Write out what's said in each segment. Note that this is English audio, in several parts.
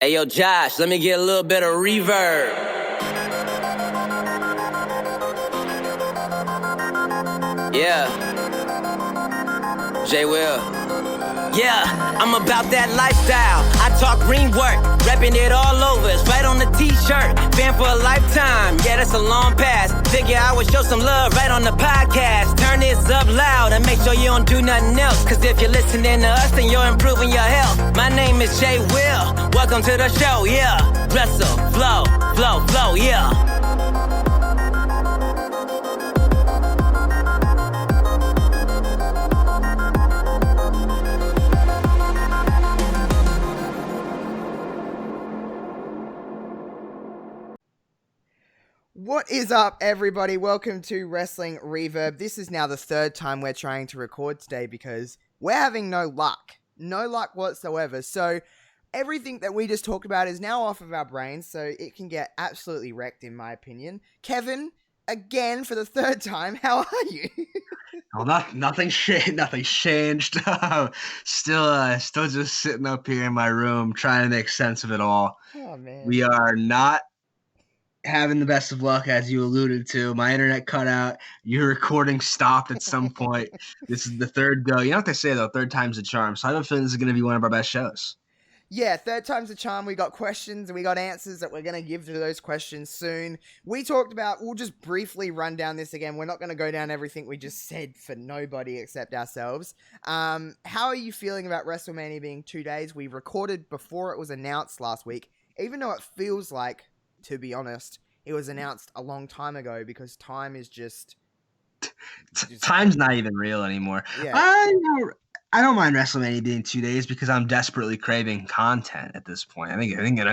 Hey, yo, Josh, let me get a little bit of reverb. Yeah. J. Will. Yeah, I'm about that lifestyle. I talk green work, repping it all over. It's right on the t-shirt. Fan for a lifetime. Yeah, that's a long pass. Figure I would show some love right on the podcast. Turn this up loud and make sure you don't do nothing else. Cause if you're listening to us, then you're improving your health. My name is J. Will. Welcome to the show, yeah. Wrestle, flow, flow, flow, yeah. What is up, everybody? Welcome to Wrestling Reverb. This is now the third time we're trying to record today because we're having no luck. No luck whatsoever. So everything that we just talked about is now off of our brains, so it can get absolutely wrecked, in my opinion. Kevin, again for the third time, how are you? Well, nothing's changed. Still just sitting up here in my room trying to make sense of it all. Oh, man. We are not having the best of luck, as you alluded to. My internet cut out. Your recording stopped at some point. This is the third go. You know what they say, though? Third time's a charm. So I have a feeling this is going to be one of our best shows. Yeah, third time's a charm. We got questions and we got answers that we're going to give to those questions soon. We'll just briefly run down this again. We're not going to go down everything we just said for nobody except ourselves. How are you feeling about WrestleMania being 2 days? We recorded before it was announced last week, even though it feels like, to be honest, it was announced a long time ago because time is just Time's not even real anymore. Yeah. I don't mind WrestleMania being 2 days because I'm desperately craving content at this point. I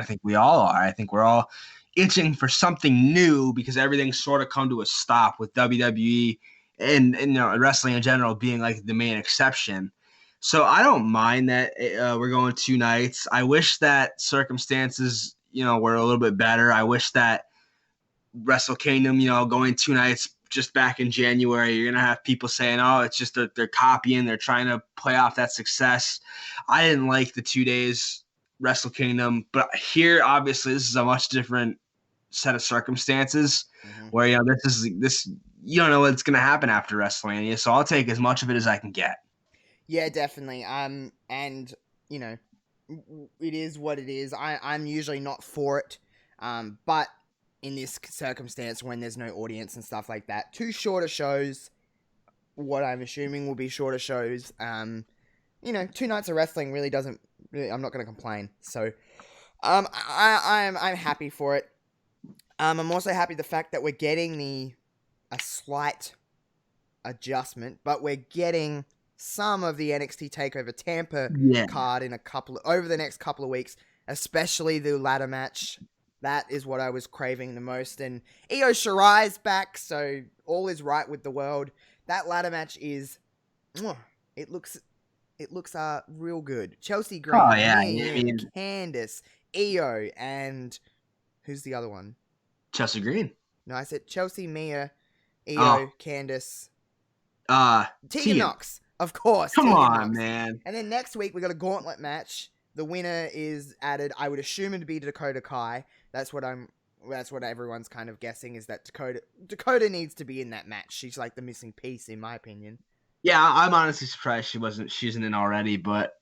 think we all are. I think we're all itching for something new because everything's sort of come to a stop with WWE and wrestling in general being like the main exception. So I don't mind that we're going 2 nights. I wish that circumstances were a little bit better. I wish that Wrestle Kingdom, going 2 nights just back in January, you're going to have people saying, oh, it's just they're copying, they're trying to play off that success. I didn't like the 2 days Wrestle Kingdom, but here, obviously, this is a much different set of circumstances where, this you don't know what's going to happen after WrestleMania, so I'll take as much of it as I can get. Yeah, definitely. And, it is what it is. I'm usually not for it, but in this circumstance when there's no audience and stuff like that, 2 shorter shows, what I'm assuming will be shorter shows, 2 nights of wrestling really doesn't, I'm not going to complain. So, I'm happy for it. I'm also happy the fact that we're getting a slight adjustment, but we're getting some of the NXT TakeOver Tampa card over the next couple of weeks, especially the ladder match. That is what I was craving the most. And Io Shirai's back, so all is right with the world. That ladder match is, it looks real good. Chelsea Green, Candice, Io, and who's the other one? Chelsea Green. No, I said Chelsea, Mia, Io, Candice, Tegan Nox, of course. Come Tegan on, Nox. man. And then next week we got a gauntlet match. The winner is added. I would assume it to be Dakota Kai. That's what everyone's kind of guessing, is that Dakota needs to be in that match. She's like the missing piece, in my opinion. Yeah, I'm honestly surprised she isn't in already, but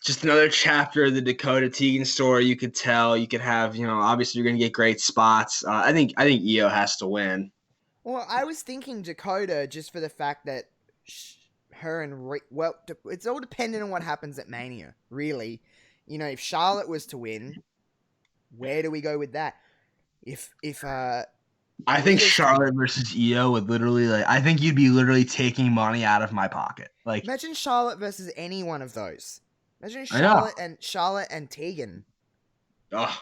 just another chapter of the Dakota Tegan story. You could tell, you could have, obviously you're going to get great spots. I think Io has to win. Well, I was thinking Dakota just for the fact that it's all dependent on what happens at Mania, really. If Charlotte was to win, where do we go with that? I think Charlotte versus Io would literally, I think you'd be literally taking money out of my pocket. Imagine Charlotte versus any one of those. Imagine Charlotte and Tegan. Oh,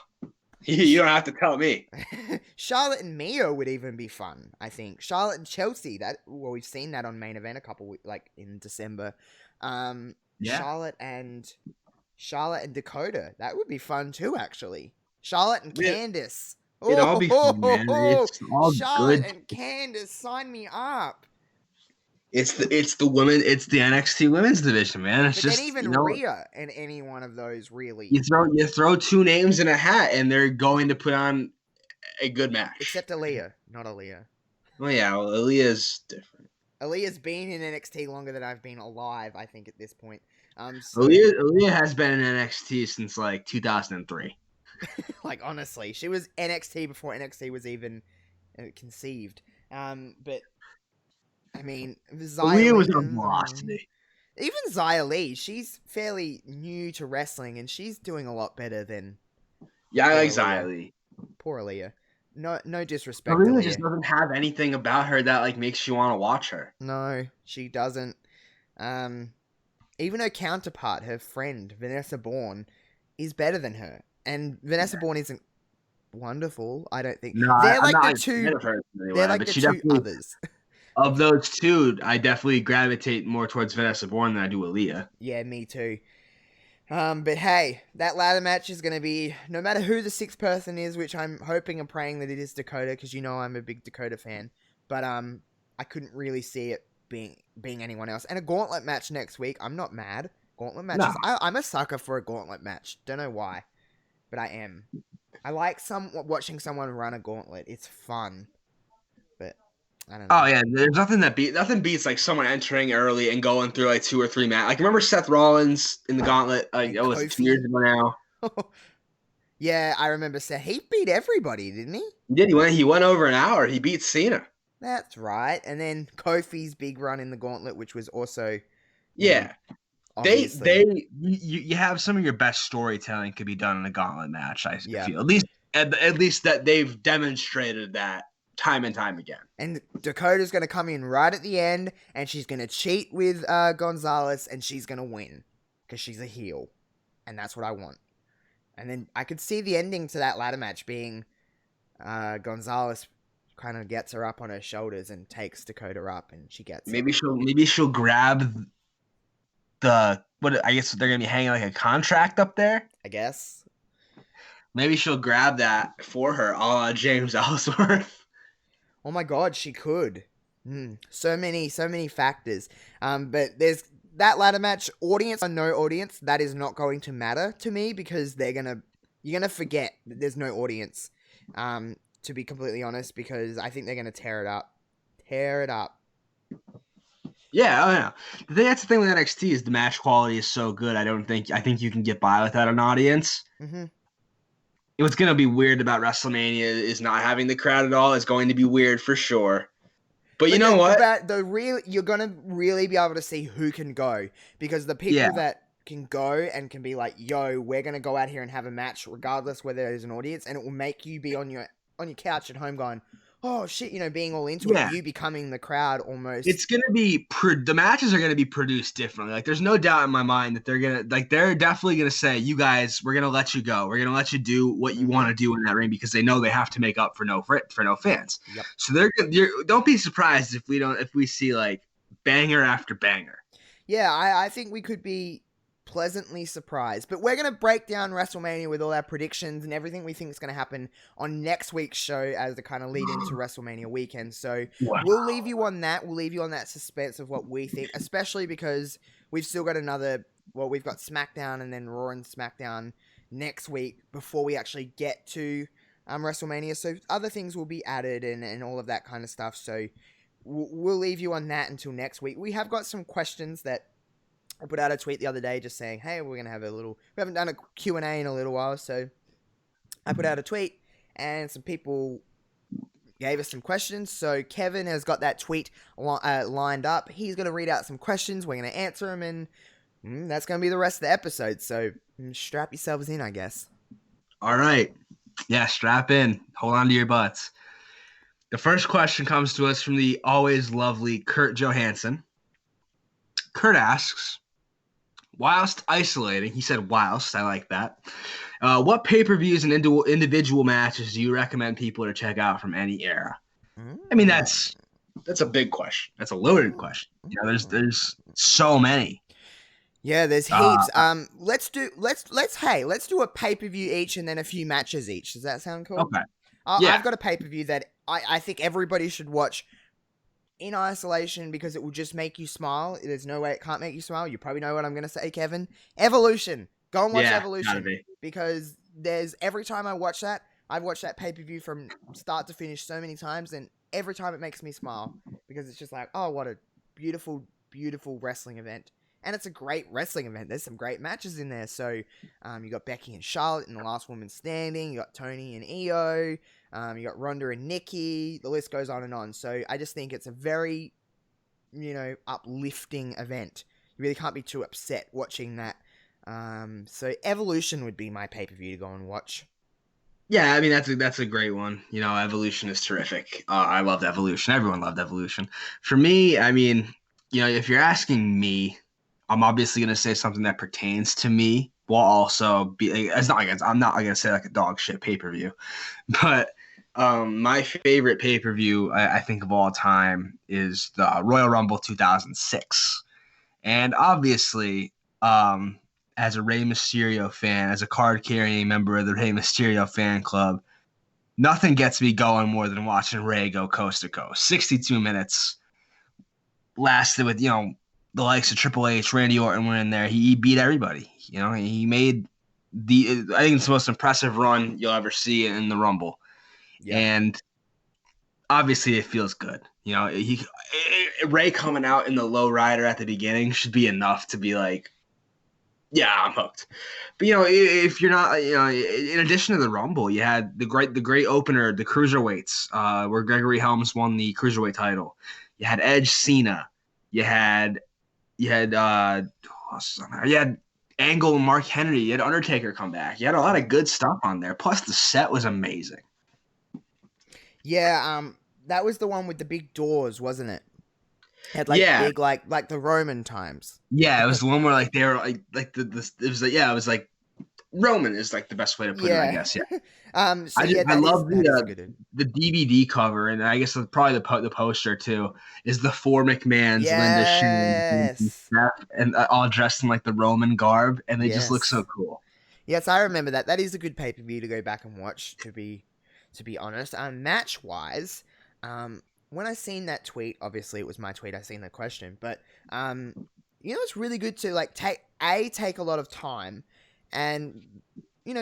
you don't have to tell me. Charlotte and Mia would even be fun, I think. Charlotte and Chelsea, we've seen that on Main Event a couple in December. Charlotte and Dakota, that would be fun too, actually. Charlotte and Candice. It'd all be fun, man. It's all Charlotte good. and Candice, sign me up. It's the women. It's the NXT women's division, man. It's But just then even Rhea in any one of those, really. you throw two names in a hat, and they're going to put on a good match. Except Aaliyah, not Aaliyah. Well, yeah, Aaliyah's different. Aaliyah's been in NXT longer than I've been alive, I think, at this point. So, Aaliyah has been in NXT since like 2003. like, honestly, she was NXT before NXT was even conceived. But I mean, Aaliyah was on Velocity. Even Xia Li, she's fairly new to wrestling, and she's doing a lot better than. Yeah, I like Xia Li. Poor Aaliyah. No disrespect. Aaliyah just doesn't have anything about her that like makes you want to watch her. No, she doesn't. Even her counterpart, her friend Vanessa Bourne, is better than her, and Vanessa Bourne isn't wonderful. I don't think. No, they're I'm like not the two. anyway, They're like the two others. Of those two, I definitely gravitate more towards Vanessa Bourne than I do Aaliyah. Yeah, me too. But hey, that ladder match is going to be, no matter who the sixth person is, which I'm hoping and praying that it is Dakota, because you know I'm a big Dakota fan. But I couldn't really see it being anyone else. And a gauntlet match next week, I'm not mad. Gauntlet matches, no. I'm a sucker for a gauntlet match. Don't know why, but I am. I like watching someone run a gauntlet. It's fun. But I don't know. Oh yeah, there's nothing beats like someone entering early and going through like 2 or 3 matches. Like remember Seth Rollins in the gauntlet? Like it was 2 years ago now. Yeah, I remember Seth. He beat everybody, didn't he? He did. He went over an hour. He beat Cena. That's right. And then Kofi's big run in the gauntlet, which was also yeah. You have some of your best storytelling could be done in a gauntlet match. I feel at least that they've demonstrated that time and time again. And Dakota's going to come in right at the end, and she's going to cheat with Gonzalez, and she's going to win because she's a heel, and that's what I want. And then I could see the ending to that ladder match being Gonzalez kind of gets her up on her shoulders and takes Dakota up, and she gets maybe she'll grab the what I guess they're gonna be hanging like a contract up there. I guess maybe she'll grab that for her, a la James Ellsworth. Oh my God, she could. So many factors. But there's that ladder match, audience or no audience, that is not going to matter to me because you're gonna forget that there's no audience. To be completely honest, because I think they're gonna tear it up. Yeah, that's the thing with NXT is the match quality is so good. I think you can get by without an audience. Mm-hmm. What's going to be weird about WrestleMania is not having the crowd at all. It's going to be weird for sure. But you know what? You're going to really be able to see who can go. Because the people that can go and can be like, yo, we're going to go out here and have a match regardless whether there's an audience. And it will make you be on your couch at home going, oh shit, being all into it, you becoming the crowd almost. It's going to be, the matches are going to be produced differently. Like there's no doubt in my mind that they're definitely going to say, you guys, we're going to let you go. We're going to let you do what you want to do in that ring because they know they have to make up for no fans. Yep. So don't be surprised if we see like banger after banger. Yeah, I think we could be pleasantly surprised. But we're going to break down WrestleMania with all our predictions and everything we think is going to happen on next week's show as the kind of lead into WrestleMania weekend. So we'll leave you on that. We'll leave you on that suspense of what we think, especially because we've still got we've got SmackDown and then Raw and SmackDown next week before we actually get to WrestleMania. So other things will be added and all of that kind of stuff. So we'll leave you on that until next week. We have got some questions that I put out a tweet the other day just saying, hey, we're going to have we haven't done a Q&A in a little while, so I put out a tweet and some people gave us some questions. So Kevin has got that tweet lined up. He's going to read out some questions. We're going to answer them, and that's going to be the rest of the episode. So strap yourselves in, I guess. All right. Yeah, strap in. Hold on to your butts. The first question comes to us from the always lovely Kurt Johansson. Kurt asks, whilst isolating, he said whilst, I like that. What pay-per-views and individual matches do you recommend people to check out from any era? I mean, that's a big question. That's a loaded question. There's so many. Yeah, there's heaps. Let's do a pay-per-view each and then a few matches each. Does that sound cool? Okay. I've got a pay-per-view that I think everybody should watch in isolation because it will just make you smile. There's no way it can't make you smile. You probably know what I'm going to say, Kevin. Evolution. Go and watch Yeah, Evolution. gotta be. Because every time I watch that, I've watched that pay-per-view from start to finish so many times, and every time it makes me smile. Because it's just like, oh, what a beautiful, beautiful wrestling event. And it's a great wrestling event. There's some great matches in there. So, you got Becky and Charlotte in The Last Woman Standing. You got Tony and Io. You got Ronda and Nikki. The list goes on and on. So, I just think it's a very, uplifting event. You really can't be too upset watching that. So, Evolution would be my pay-per-view to go and watch. Yeah, I mean that's a great one. Evolution is terrific. I loved Evolution. Everyone loved Evolution. For me, I mean, if you're asking me, I'm obviously gonna say something that pertains to me, while also be. I'm not gonna say like a dog shit pay-per-view, but my favorite pay-per-view I think of all time is the Royal Rumble 2006, and obviously, as a Rey Mysterio fan, as a card-carrying member of the Rey Mysterio fan club, nothing gets me going more than watching Rey go coast to coast. 62 minutes lasted with, the likes of Triple H, Randy Orton were in there. He beat everybody. He made I think it's the most impressive run you'll ever see in the Rumble. Yeah. And obviously it feels good. Rey coming out in the low rider at the beginning should be enough to be like, yeah, I'm hooked. But if you're not, in addition to the Rumble, you had the great opener, the cruiserweights, where Gregory Helms won the cruiserweight title. You had Edge, Cena. You had Angle and Mark Henry. You had Undertaker come back. You had a lot of good stuff on there. Plus, the set was amazing. Yeah, that was the one with the big doors, wasn't it? Had big like the Roman times. Yeah, it was the one where they were it was like Roman is like the best way to put it, I guess. Yeah. I love the DVD cover, and I guess probably the poster too is the four McMahons, Linda, Shane, and all dressed in like the Roman garb, and they just look so cool. Yes, I remember that. That is a good pay-per-view to go back and watch. To be honest, match wise, when I seen that tweet, obviously it was my tweet. I seen the question, but it's really good to take a lot of time, and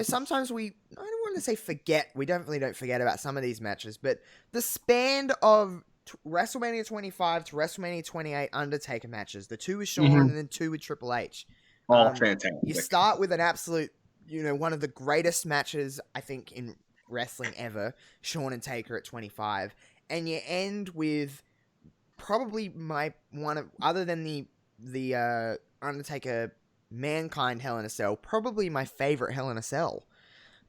sometimes I don't want to say forget. We definitely don't forget about some of these matches, but the span of WrestleMania 25 to WrestleMania 28 Undertaker matches, the two with Shawn and then two with Triple H. All fantastic. You start with an absolute, one of the greatest matches I think in wrestling ever, Shawn and Taker at 25. And you end with probably other than the Undertaker Mankind Hell in a Cell, probably my favorite Hell in a Cell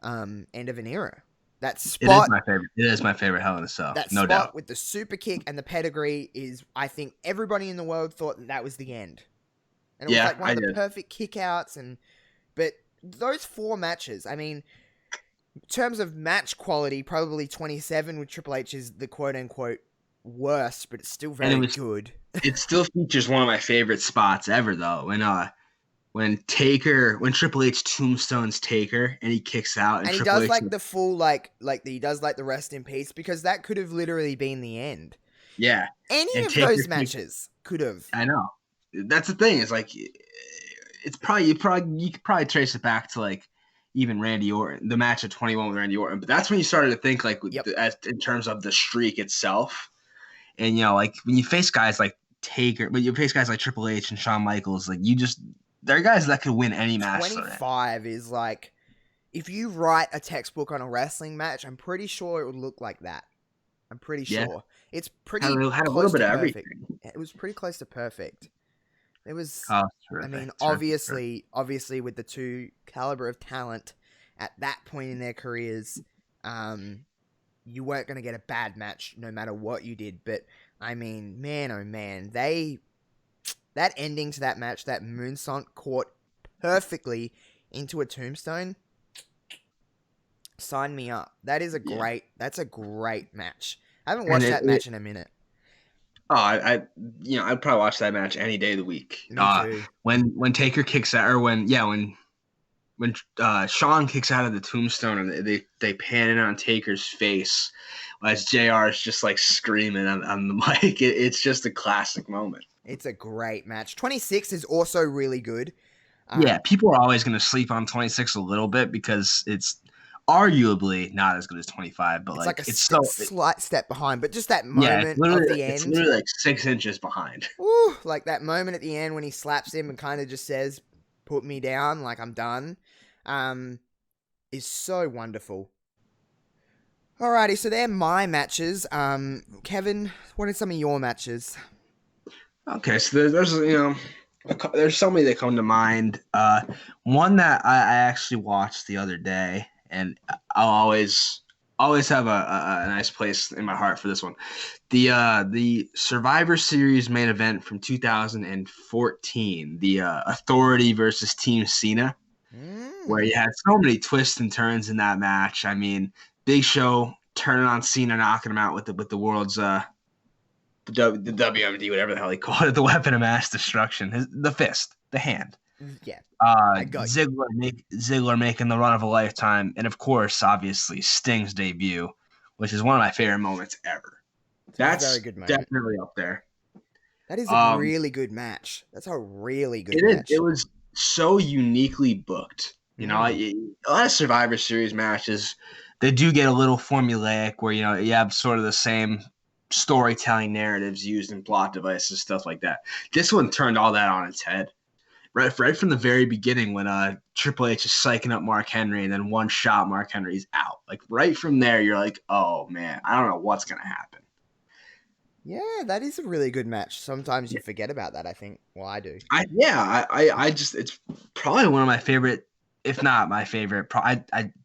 end of an era. That spot. It is my favorite Hell in a Cell. That no spot doubt. with the super kick and the pedigree is, I think everybody in the world thought that was the end. And it was like one of the perfect kickouts. But those four matches, I mean, in terms of match quality, probably 27 with Triple H is the quote-unquote worst, but it's still very good. It still features one of my favorite spots ever, though, when Triple H tombstones Taker and he kicks out. And he does the full, he does the rest in peace, because that could have literally been the end. Yeah. Any of those matches could have. I know. That's the thing. It's like, you could probably trace it back to even Randy Orton, the match at 21 with Randy Orton. But that's when you started to think in terms of the streak itself. And, when you face guys like Taker, but you face guys like Triple H and Shawn Michaels, they're guys that could win any match. 25 is if you write a textbook on a wrestling match, I'm pretty sure it would look like that. I'm pretty sure. It's pretty had a little bit of everything. It was pretty close to perfect. It was, terrific. I mean, obviously with the two caliber of talent at that point in their careers, you weren't going to get a bad match no matter what you did. But, I mean, man, oh man, that ending to that match, that moonsault caught perfectly into a tombstone, sign me up. That's a great match. I haven't watched that match in a minute. Oh, I'd probably watch that match any day of the week. Me too. When Taker kicks out, or when when Sean kicks out of the tombstone and they pan in on Taker's face as JR is just like screaming on the mic. It's just a classic moment. It's a great match. 26 is also really good. Yeah, people are always going to sleep on 26 a little bit because it's arguably not as good as 25, but it's slight step behind. But just that moment of the end, it's literally like 6 inches behind. Woo, like that moment at the end when he slaps him and kind of just says, "Put me down, like I'm done," is so wonderful. Alrighty, so they're my matches. Kevin, what are some of your matches? Okay, so there's so many that come to mind. One that I actually watched the other day, and I'll always have a nice place in my heart for this one. The Survivor Series main event from 2014, the Authority versus Team Cena, where you had so many twists and turns in that match. I mean, Big Show turning on Cena, knocking him out with the world's the WMD, whatever the hell he called it, the weapon of mass destruction, the fist, the hand. Yeah. Ziggler making the run of a lifetime, and of course, obviously, Sting's debut, which is one of my favorite moments ever. That's a very good moment. Definitely up there. That is a really good match. That's a really good match. It was so uniquely booked. You know, a lot of Survivor Series matches, they do get a little formulaic where, you know, you have sort of the same storytelling narratives used in plot devices, stuff like that. This one turned all that on its head. Right from the very beginning when Triple H is psyching up Mark Henry and then one shot Mark Henry's out. Like right from there, you're like, oh man, I don't know what's going to happen. Yeah, that is a really good match. Sometimes you forget about that, I think. Well, I do. I just, it's probably one of my favorite, if not my favorite,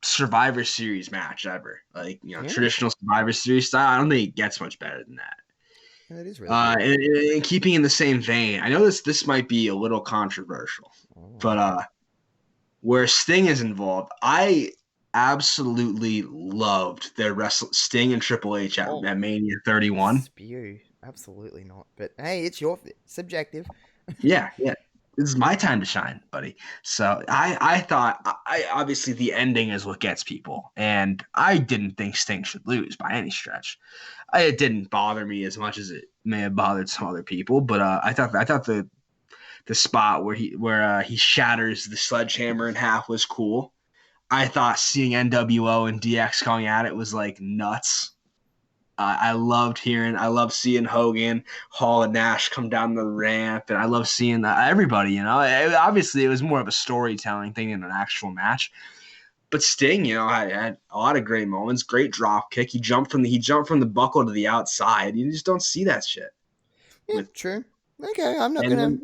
Survivor Series match ever. Like, you know, traditional Survivor Series style. I don't think it gets much better than that. Yeah, that is really and keeping in the same vein, I know this might be a little controversial, but where Sting is involved, I absolutely loved their Sting and Triple H at Mania 31. Spew. Absolutely not. But hey, it's your subjective. Yeah. This is my time to shine, buddy. So I thought, obviously the ending is what gets people, and I didn't think Sting should lose by any stretch. It didn't bother me as much as it may have bothered some other people, but I thought the spot where he shatters the sledgehammer in half was cool. I thought seeing NWO and DX going at it was like nuts. I loved seeing Hogan, Hall, and Nash come down the ramp, and I love seeing everybody. You know, obviously it was more of a storytelling thing than an actual match. But Sting, you know, I had a lot of great moments. Great drop kick. He jumped from the buckle to the outside. You just don't see that shit. Yeah, true. Okay, I'm not gonna.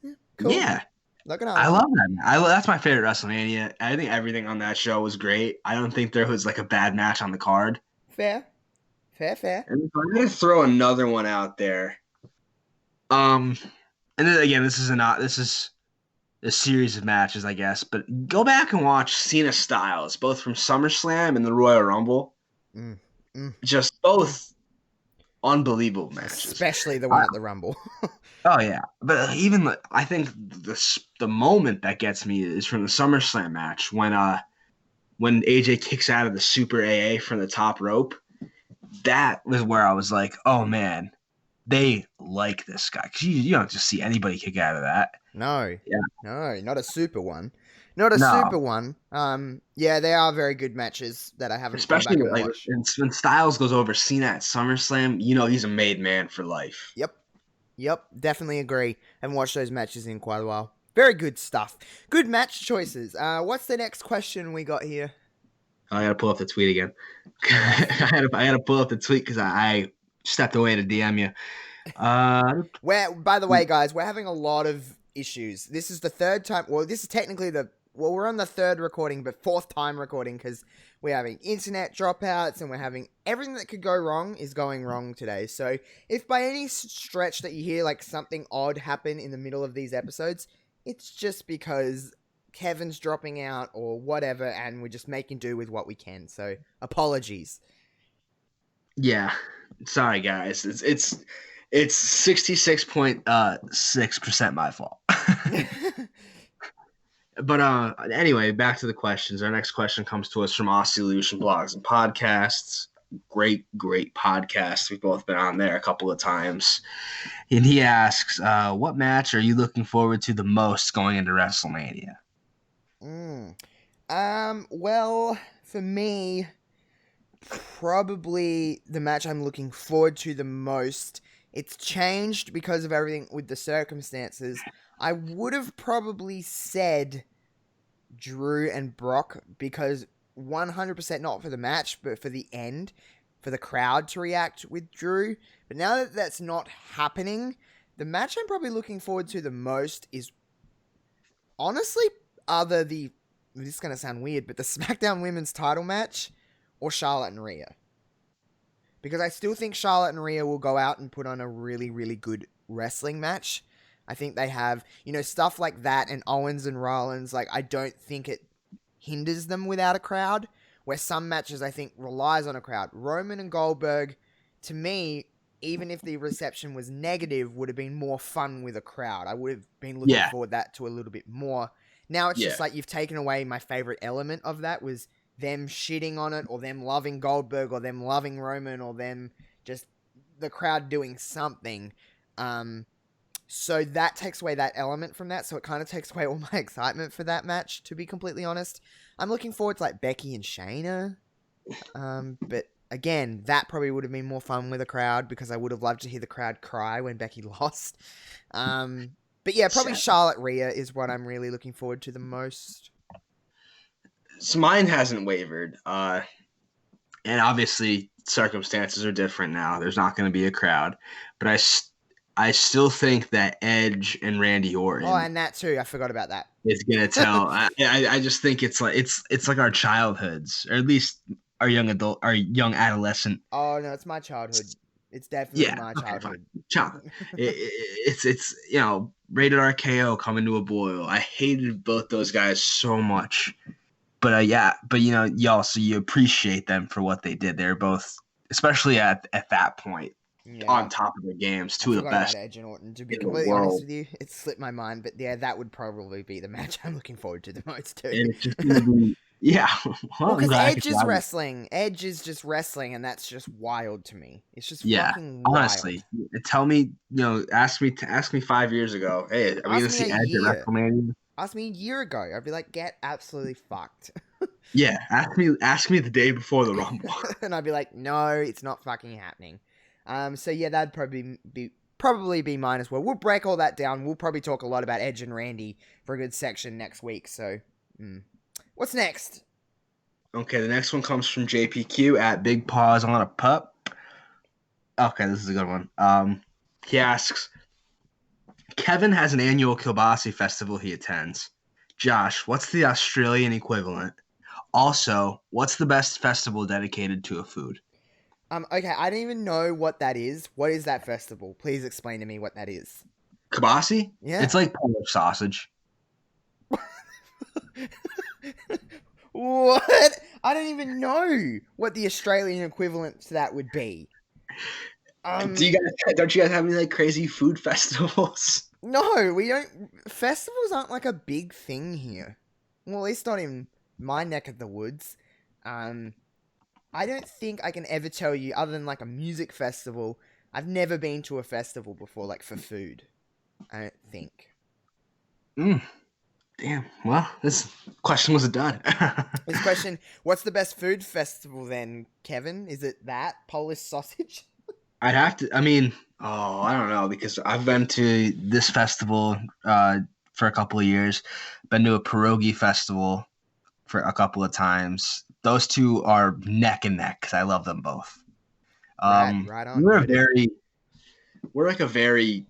Yeah, cool. Yeah. I love that. That's my favorite WrestleMania. I think everything on that show was great. I don't think there was like a bad match on the card. Fair. And I'm gonna throw another one out there. And then again, this is a series of matches, I guess. But go back and watch Cena Styles, both from SummerSlam and the Royal Rumble. Just both unbelievable matches, especially the one at the Rumble. Oh yeah, but even I think the moment that gets me is from the SummerSlam match when AJ kicks out of the Super AA from the top rope. That was where I was like, oh man, they like this guy, because you don't just see anybody kick out of that. No, not a super one. Super one. Yeah, they are very good matches that I haven't. Especially like when Styles goes over Cena at SummerSlam, you know he's a made man for life. Yep, definitely agree. Haven't watched those matches in quite a while. Very good stuff. Good match choices. What's the next question we got here? I gotta pull up the tweet again. I gotta pull up the tweet because I stepped away to DM you. By the way, guys, we're having a lot of issues. This is the third time. Well, this is technically we're on the third recording, but fourth time recording because we're having internet dropouts and we're having everything that could go wrong is going wrong today. So if by any stretch that you hear like something odd happen in the middle of these episodes, it's just because Kevin's dropping out or whatever, and we're just making do with what we can. So apologies. Yeah, sorry guys. It's 66.6% my fault. But anyway, back to the questions. Our next question comes to us from Aussie Illusion Blogs and Podcasts. Great podcast. We've both been on there a couple of times. And he asks, what match are you looking forward to the most going into WrestleMania? Well, for me, probably the match I'm looking forward to the most. It's changed because of everything with the circumstances. I would have probably said Drew and Brock because 100% not for the match, but for the end, for the crowd to react with Drew. But now that that's not happening, the match I'm probably looking forward to the most is honestly this is going to sound weird, but the SmackDown Women's title match or Charlotte and Rhea. Because I still think Charlotte and Rhea will go out and put on a really, really good wrestling match. I think they have, stuff like that and Owens and Rollins. Like, I don't think it hinders them without a crowd, where some matches I think relies on a crowd. Roman and Goldberg, to me, even if the reception was negative, would have been more fun with a crowd. I would have been looking forward that to a little bit more. Now it's just like you've taken away my favorite element of that was them shitting on it or them loving Goldberg or them loving Roman or them just the crowd doing something. So that takes away that element from that. So it kind of takes away all my excitement for that match, to be completely honest. I'm looking forward to like Becky and Shayna. But again, that probably would have been more fun with a crowd because I would have loved to hear the crowd cry when Becky lost. But yeah, probably Charlotte Rhea is what I'm really looking forward to the most. So mine hasn't wavered. And obviously circumstances are different now. There's not going to be a crowd. But I still think that Edge and Randy Orton. Oh, and that too. I forgot about that. Is going to tell. I just think it's like our childhoods, or at least our young adolescent. Oh no, it's my childhood. It's definitely my childhood. Childhood. It's rated RKO coming to a boil. I hated both those guys so much, but you appreciate them for what they did. They're both, especially at that point, on top of their games. Two of the best. About Edge and Orton, to be completely honest with you, it slipped my mind, but yeah, that would probably be the match I'm looking forward to the most too. And it's just gonna be, because Edge is wrestling. Edge is just wrestling, and that's just wild to me. It's just fucking wild. Honestly, tell me, ask me 5 years ago. Hey, are we gonna see Edge at WrestleMania? Ask me a year ago. I'd be like, get absolutely fucked. Yeah, ask me the day before the Rumble, and I'd be like, no, it's not fucking happening. So yeah, that'd probably be mine as well. We'll break all that down. We'll probably talk a lot about Edge and Randy for a good section next week. So, what's next? Okay, the next one comes from JPQ at Big Paws on a Pup. Okay, this is a good one. He asks, Kevin has an annual kielbasa festival he attends. Josh, what's the Australian equivalent? Also, what's the best festival dedicated to a food? Okay, I don't even know what that is. What is that festival? Please explain to me what that is. Kielbasa? Yeah. It's like Polish sausage. What? I don't even know what the Australian equivalent to that would be. Don't you guys have any like crazy food festivals? No, we don't. Festivals aren't like a big thing here. Well, at least not in my neck of the woods. I don't think I can ever tell you, other than like a music festival, I've never been to a festival before, like for food. I don't think. Damn. Well, this question was done. This question, what's the best food festival then, Kevin? Is it that? Polish sausage? I'd have to, I don't know, because I've been to this festival for a couple of years. Been to a pierogi festival for a couple of times. Those two are neck and neck because I love them both. Right on. We're like a very,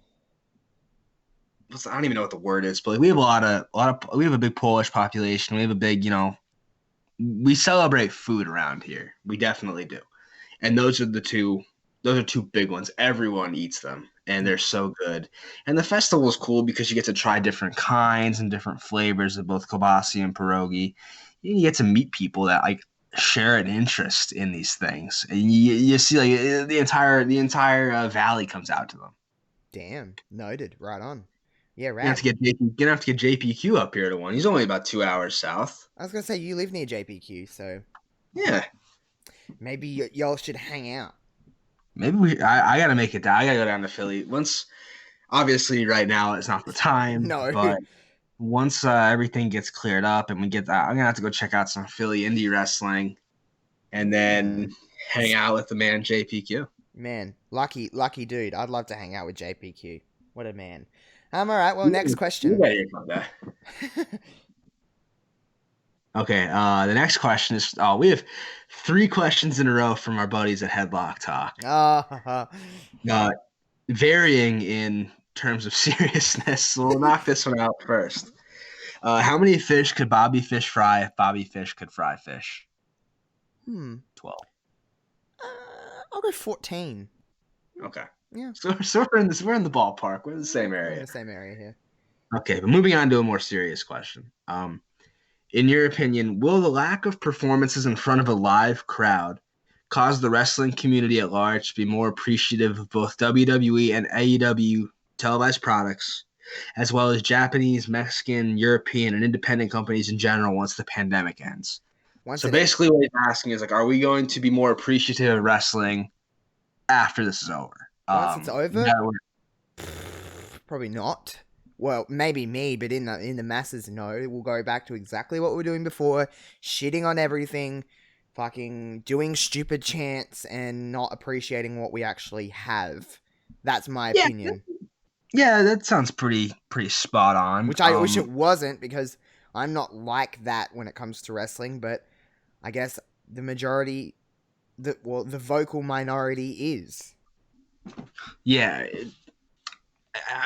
I don't even know what the word is, but we have we have a big Polish population. We have a big, we celebrate food around here. We definitely do. And those are two big ones. Everyone eats them and they're so good. And the festival is cool because you get to try different kinds and different flavors of both kielbasa and pierogi. You get to meet people that like share an interest in these things, and you see like the entire valley comes out to them. Damn, noted. Right on. Yeah, Gonna have rad. to get JPQ up here to one. He's only about 2 hours south. I was gonna say you live near JPQ, so Yeah, maybe y'all should hang out. maybe I gotta make it down. I gotta go down to Philly once. Obviously, right now it's not the time, No. but once everything gets cleared up and we get that, I'm gonna have to go check out some Philly indie wrestling, and then hang out with the man JPQ. Man, lucky dude. I'd love to hang out with JPQ. What a man. All right. Well, next You question. gotta hear about that. Okay, the next question is we have 3 questions in a row from our buddies at Headlock Talk. Oh, Varying in terms of seriousness. So we'll knock this one out first. How many fish could Bobby Fish fry if Bobby Fish could fry fish? 12. I'll go 14. Okay. Yeah. So we're in the ballpark. We're in the same We're area. in the same area here. Okay, but moving on to a more serious question. In your opinion, will the lack of performances in front of a live crowd cause the wrestling community at large to be more appreciative of both WWE and AEW televised products, as well as Japanese, Mexican, European, and independent companies in general once the pandemic ends? So basically what he's asking is, like, are we going to be more appreciative of wrestling after this is over? Once it's over? No, Probably not. Well, maybe me, but in the masses, no. We'll go back to exactly what we were doing before, shitting on everything, fucking doing stupid chants, and not appreciating what we actually have. That's my opinion. Yeah, that sounds pretty spot on. Which I wish it wasn't, because I'm not like that when it comes to wrestling, but I guess the majority, the vocal minority is. Yeah.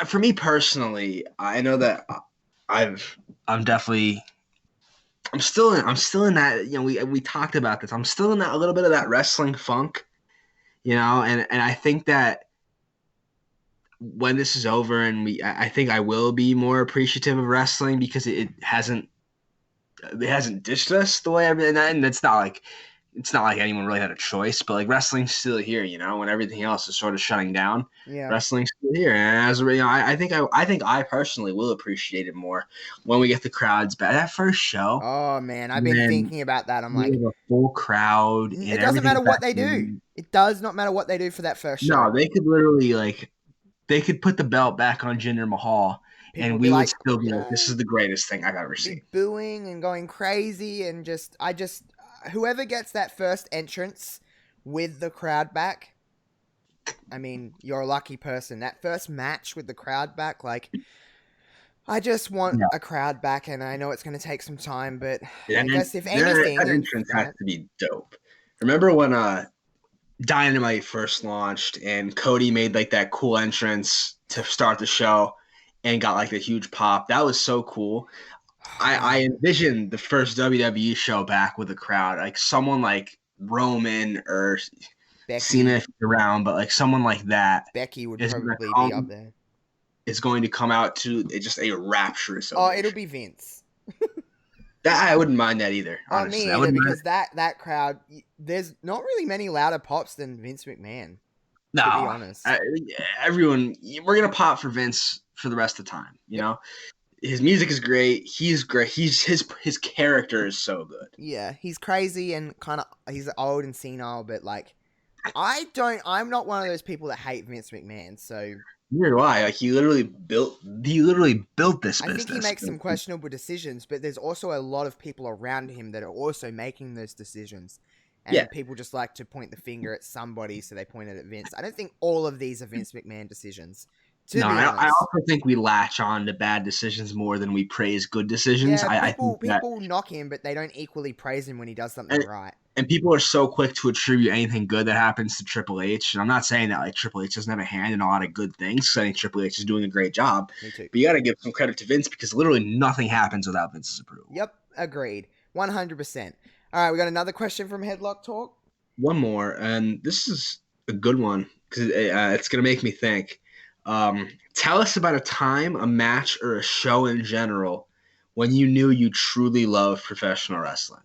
For me personally, I know that I'm still in that, we talked about this. I'm still in that, a little bit of that wrestling funk, and I think that when this is over and I think I will be more appreciative of wrestling, because it hasn't ditched us the way and it's not like anyone really had a choice, but like wrestling's still here, when everything else is sort of shutting down. Yeah. Wrestling's still here, and as I think I personally will appreciate it more when we get the crowds back. That first show. Oh man, I've been thinking about that. I'm like, a full crowd. It doesn't matter what they do. It does not matter what they do for that first show. No, they could literally they could put the belt back on Jinder Mahal. People and we would still be like, this is the greatest thing I've ever seen. Booing and going crazy, and whoever gets that first entrance with the crowd back, I mean, you're a lucky person. That first match with the crowd back, I just want a crowd back, and I know it's going to take some time, but I guess if anything, that entrance has to be dope. Remember when Dynamite first launched and Cody made that cool entrance to start the show and got the huge pop? That was so cool. I envisioned the first WWE show back with a crowd, someone like Roman or Becky. Cena if he's around, but someone like that. Becky would probably be up there. Is going to come out to just a rapturous. Oh, it'll be Vince. I wouldn't mind that either. Honestly, me either, because that crowd, there's not really many louder pops than Vince McMahon. No, to be honest, everyone, we're gonna pop for Vince for the rest of the time. His music is great. He's great. His character is so good. Yeah, he's crazy and he's old and senile, but I'm not one of those people that hate Vince McMahon. So neither do I. He literally built this business. I think he makes some questionable decisions, but there's also a lot of people around him that are also making those decisions. And people just like to point the finger at somebody, so they point it at Vince. I don't think all of these are Vince McMahon decisions. I also think we latch on to bad decisions more than we praise good decisions. Yeah, people knock him, but they don't equally praise him when he does something right. And people are so quick to attribute anything good that happens to Triple H. And I'm not saying that Triple H doesn't have a hand in a lot of good things, because I think Triple H is doing a great job. Me too. But you got to give some credit to Vince, because literally nothing happens without Vince's approval. Yep, agreed. 100%. All right, we got another question from Headlock Talk. One more, and this is a good one, because it's going to make me think. Tell us about a time, a match, or a show in general when you knew you truly loved professional wrestling.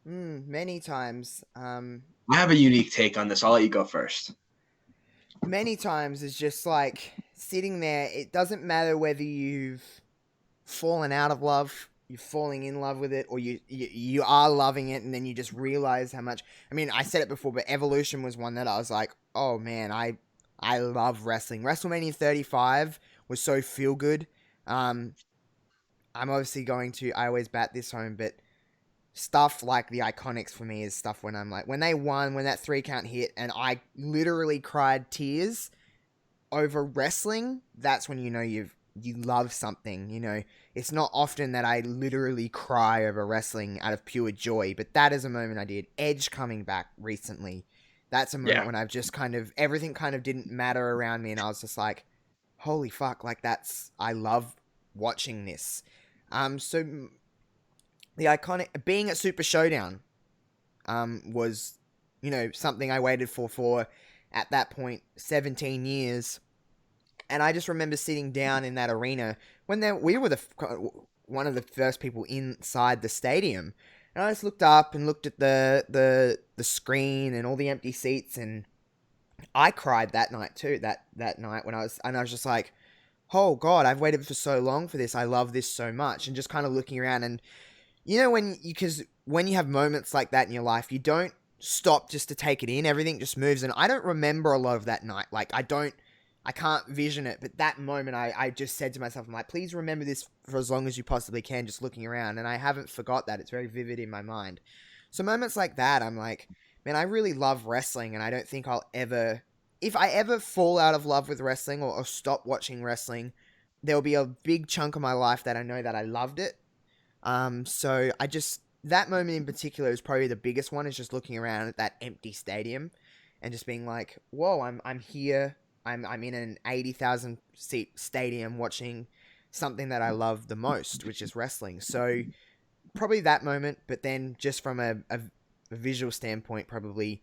Many times. I have a unique take on this. I'll let you go first. Many times is just sitting there, it doesn't matter whether you've fallen out of love, you're falling in love with it, or you are loving it, and then you just realize how much. I mean, I said it before, but Evolution was one that I was like, oh man, I love wrestling. WrestleMania 35 was so feel good. I'm obviously I always bat this home, but stuff like the Iconics for me is stuff when I'm like, when they won, when that 3 count hit, and I literally cried tears over wrestling, that's when you know you love something. You know, it's not often that I literally cry over wrestling out of pure joy, but that is a moment I did. Edge coming back recently, that's a moment when I've just everything kind of didn't matter around me, and I was just like, holy fuck, like I love watching this. So the iconic being at Super Showdown was, you know, something I waited for at that point 17 years. And I just remember sitting down in that arena when we were one of the first people inside the stadium. And I just looked up and looked at the screen and all the empty seats, and I cried that night too. That night when I was just like, oh God, I've waited for so long for this. I love this so much. And just kind of looking around, and you know, because when you have moments like that in your life, you don't stop just to take it in. Everything just moves. And I don't remember a lot of that night. Like, I can't vision it. But that moment, I just said to myself, I'm like, please remember this for as long as you possibly can, just looking around. And I haven't forgot that. It's very vivid in my mind. So moments like that, I'm like, man, I really love wrestling. And I don't think if I ever fall out of love with wrestling or stop watching wrestling, there'll be a big chunk of my life that I know that I loved it. So that moment in particular is probably the biggest one, is just looking around at that empty stadium and just being like, whoa, I'm here. I'm in an 80,000 seat stadium watching something that I love the most, which is wrestling. So probably that moment, but then just from a visual standpoint, probably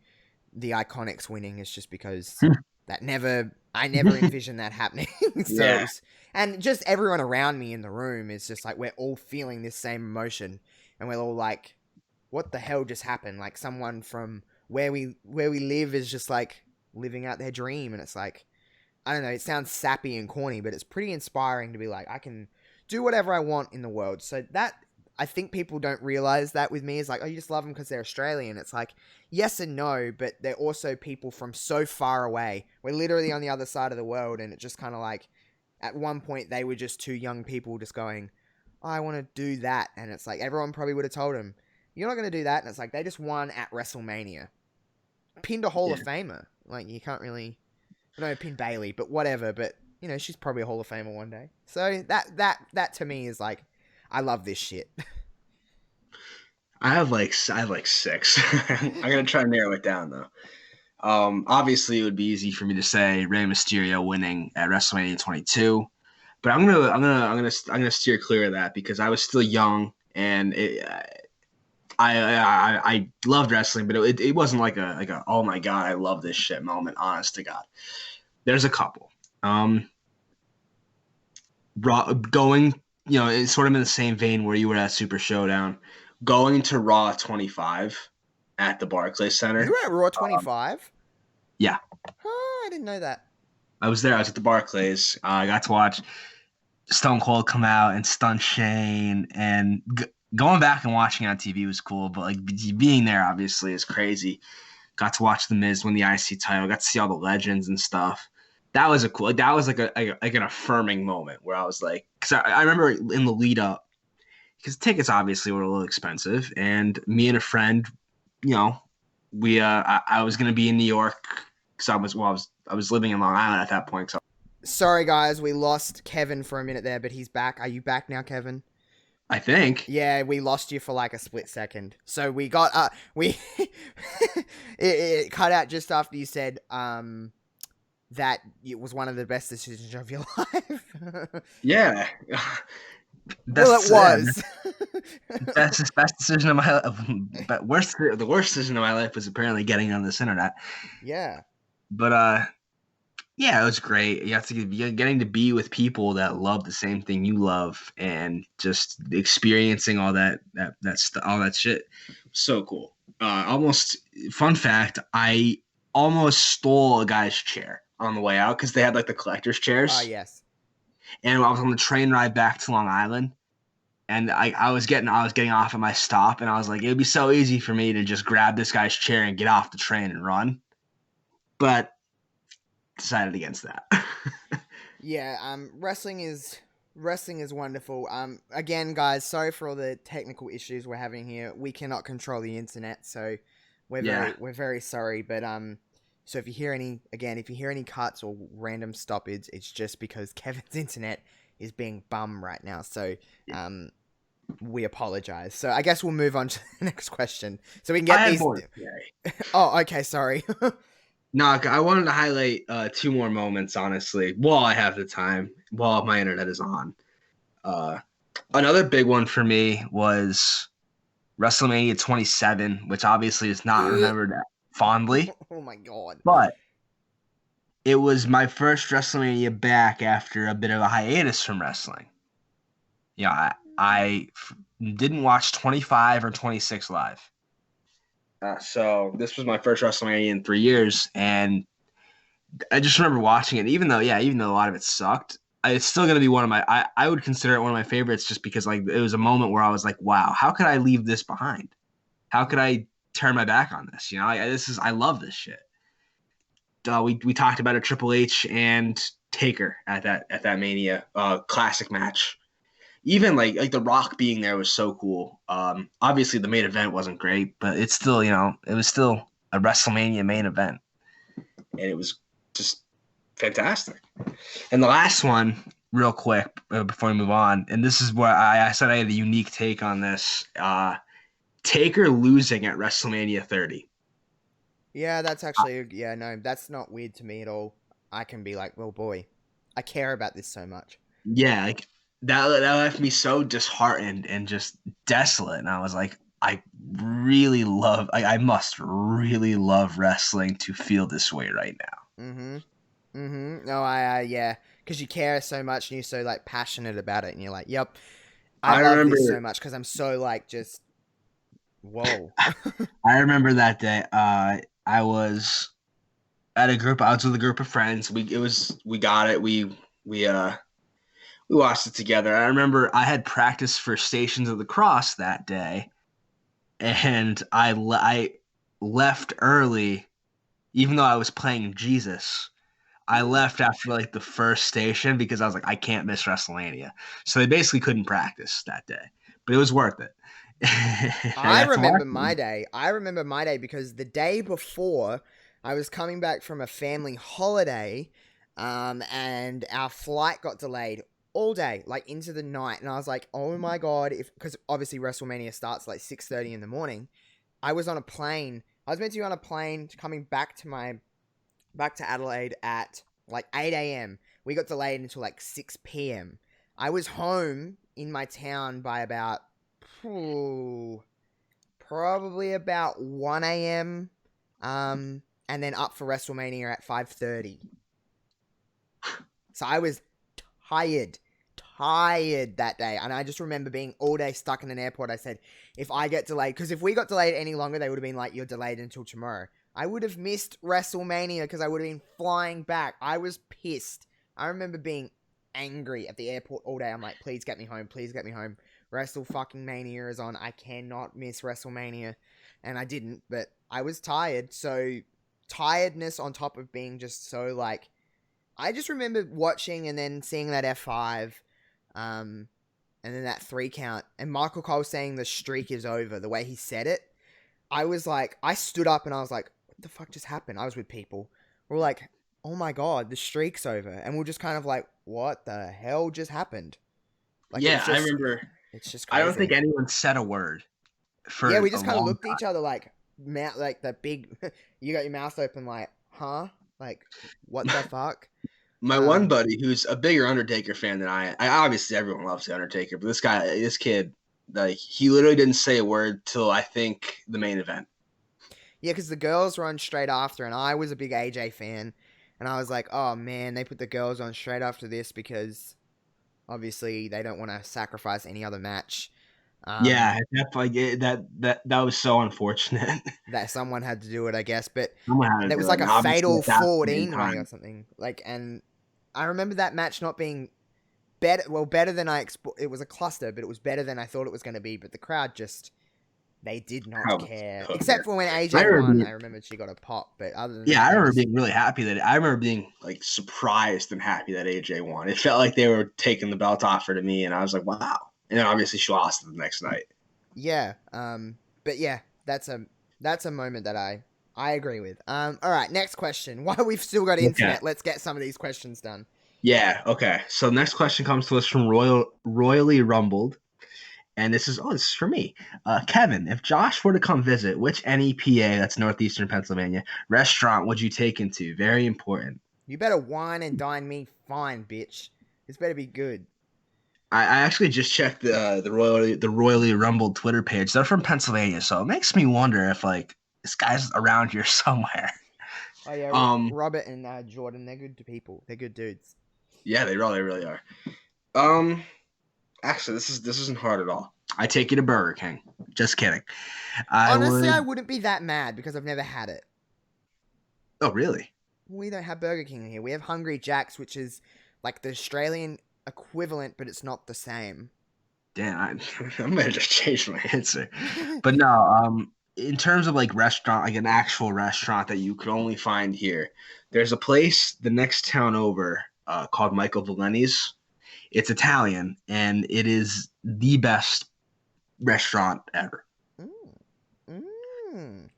the Iconics winning is just because I never envisioned that happening. So and just everyone around me in the room is just like, we're all feeling this same emotion, and we're all like, what the hell just happened? Like, someone from where we live is just like living out their dream. And it's like, I don't know, it sounds sappy and corny, but it's pretty inspiring to be like, I can do whatever I want in the world. So that, I think people don't realize that with me, is like, oh, you just love them because they're Australian. It's like, yes and no, but they're also people from so far away. We're literally on the other side of the world, and it just kind of like, at one point they were just two young people just going, oh, I want to do that. And it's like, everyone probably would have told them, you're not going to do that. And it's like, they just won at WrestleMania. Pinned a Hall of Famer. Like, you can't really, I don't know, pin Bailey, but whatever. But, you know, she's probably a Hall of Famer one day. So that to me is like, I love this shit. I have like 6. I'm gonna try to narrow it down though. Obviously, it would be easy for me to say Rey Mysterio winning at WrestleMania 22, but I'm gonna steer clear of that because I was still young and I loved wrestling, but it wasn't like a oh my God, I love this shit moment. Honest to God, there's a couple. Going, you know, it's sort of in the same vein where you were at Super Showdown, going to Raw 25 at the Barclays Center. You were at Raw 25? Yeah. Oh, I didn't know that. I was there. I was at the Barclays. I got to watch Stone Cold come out and stun Shane, and going back and watching on TV was cool, but like being there obviously is crazy. Got to watch The Miz win the IC title. Got to see all the legends and stuff. That was an affirming moment where I was like, because I remember in the lead up, because tickets obviously were a little expensive, and me and a friend, you know, I was gonna be in New York because I was living in Long Island at that point. So sorry guys, we lost Kevin for a minute there, but he's back. Are you back now, Kevin? I think. Yeah, we lost you for like a split second. So we got it cut out just after you said that it was one of the best decisions of your life. Yeah. Well, it was. Best decision of my life. But the worst decision of my life was apparently getting on this internet. Yeah. But yeah, it was great. You're getting to be with people that love the same thing you love, and just experiencing all that all that shit. So cool. Almost fun fact, I almost stole a guy's chair on the way out because they had like the collector's chairs. Oh, yes. And I was on the train ride back to Long Island, and I was getting off at my stop, and I was like, it would be so easy for me to just grab this guy's chair and get off the train and run, but decided against that. Yeah, wrestling is wonderful. Again, guys, sorry for all the technical issues we're having here. We cannot control the internet, so we're very sorry. But so if you hear any cuts or random stoppage, it's just because Kevin's internet is being bum right now. So we apologize. So I guess we'll move on to the next question, so we can get these. Oh, okay, sorry. No, I wanted to highlight 2 more moments, honestly, while I have the time, while my internet is on. Another big one for me was WrestleMania 27, which obviously is not remembered fondly. Oh my god. But it was my first WrestleMania back after a bit of a hiatus from wrestling. Yeah, I didn't watch 25 or 26 live. So this was my first WrestleMania in 3 years, and I just remember watching it. Even though a lot of it sucked, it's still gonna be one of my. I would consider it one of my favorites, just because like it was a moment where I was like, wow, how could I leave this behind? How could I turn my back on this? I love this shit. We talked about a Triple H and Taker at that Mania classic match. Even like The Rock being there was so cool. Obviously the main event wasn't great, but it's still, it was still a WrestleMania main event. And it was just fantastic. And the last one, real quick, before we move on, and this is where I said I had a unique take on this. Taker losing at WrestleMania 30. Yeah, that's actually, no, that's not weird to me at all. I can be like, well, boy, I care about this so much. Yeah, like, that left me so disheartened and just desolate. And I was like, I must really love wrestling to feel this way right now. No, yeah, because you care so much and you're so like passionate about it, and you're like, yep, I love remember this so much because I'm so like just whoa. I remember that day. I was with a group of friends. We got it. We watched it together. I remember I had practice for Stations of the Cross that day, and I left early, even though I was playing Jesus. I left after like the first station because I was like, I can't miss WrestleMania. So they basically couldn't practice that day, but it was worth it. I remember my day because the day before I was coming back from a family holiday, and our flight got delayed all day, like into the night. And I was like, oh my God, because obviously WrestleMania starts like 6:30 in the morning. I was on a plane. I was meant to be on a plane coming back to Adelaide at like 8 a.m. We got delayed until like 6 p.m. I was home in my town by about probably about 1 a.m. And then up for WrestleMania at 5:30. So I was tired that day. And I just remember being all day stuck in an airport. I said, if I get delayed, because if we got delayed any longer, they would have been like, you're delayed until tomorrow. I would have missed WrestleMania because I would have been flying back. I was pissed. I remember being angry at the airport all day. I'm like, please get me home. Please get me home. WrestleMania is on. I cannot miss WrestleMania. And I didn't, but I was tired. So tiredness on top of being just so like, I just remember watching and then seeing that F5, and then that 3 count, and Michael Cole saying the streak is over, the way he said it. I was like, I stood up and I was like, what the fuck just happened? I was with people. We're like, oh my God, the streak's over. And we're just kind of like, what the hell just happened? Like, yeah, I remember. It's just crazy. I don't think anyone said a word. Yeah, we just kind of looked at each other like the big, you got your mouth open like, huh? Like, what the fuck? My one buddy, who's a bigger Undertaker fan than I obviously everyone loves the Undertaker, but this kid, like, he literally didn't say a word till I think the main event. Yeah, because the girls were on straight after, and I was a big AJ fan, and I was like, oh man, they put the girls on straight after this because obviously they don't want to sacrifice any other match. Yeah, that was so unfortunate. That someone had to do it, I guess. But Someone had to there do was it, like and a obviously fatal at that point in 14 way or time, something. Like, and I remember that match not being better. Well, better than it was a cluster, but it was better than I thought it was going to be. But the crowd just, they did not crowd was care. cooking. Except for when I AJ remember won. being, I remember she got a pop. But other than yeah, that, I they remember just, being really happy I remember being like surprised and happy that AJ won. It felt like they were taking the belt off her to me, and I was like, wow. And then obviously she lost it the next night. yeah. But yeah, that's a moment that I agree with. All right, next question. While we've still got Okay. internet, let's get some of these questions done. Yeah. Okay. So next question comes to us from Royally Rumbled, and this is for me, Kevin. If Josh were to come visit, which NEPA, that's Northeastern Pennsylvania, restaurant would you take him to? Very important. You better wine and dine me fine, bitch. This better be good. I actually just checked the Royally Rumbled Twitter page. They're from Pennsylvania, so it makes me wonder if like this guy's around here somewhere. Oh yeah, Um, Robert and Jordan, they're good people. They're good dudes. yeah, they really are. Um, Actually, this isn't hard at all. I take you to Burger King. Just kidding. I Honestly, I would. wouldn't be that mad because I've never had it. Oh, really? We don't have Burger King here. We have Hungry Jack's, which is like the Australian equivalent, but it's not the same. Damn, I might have just changed my answer. But no, in terms of like restaurant, like an actual restaurant that you could only find here, there's a place the next town over called Michael Valenti's. It's Italian, and it is the best restaurant ever.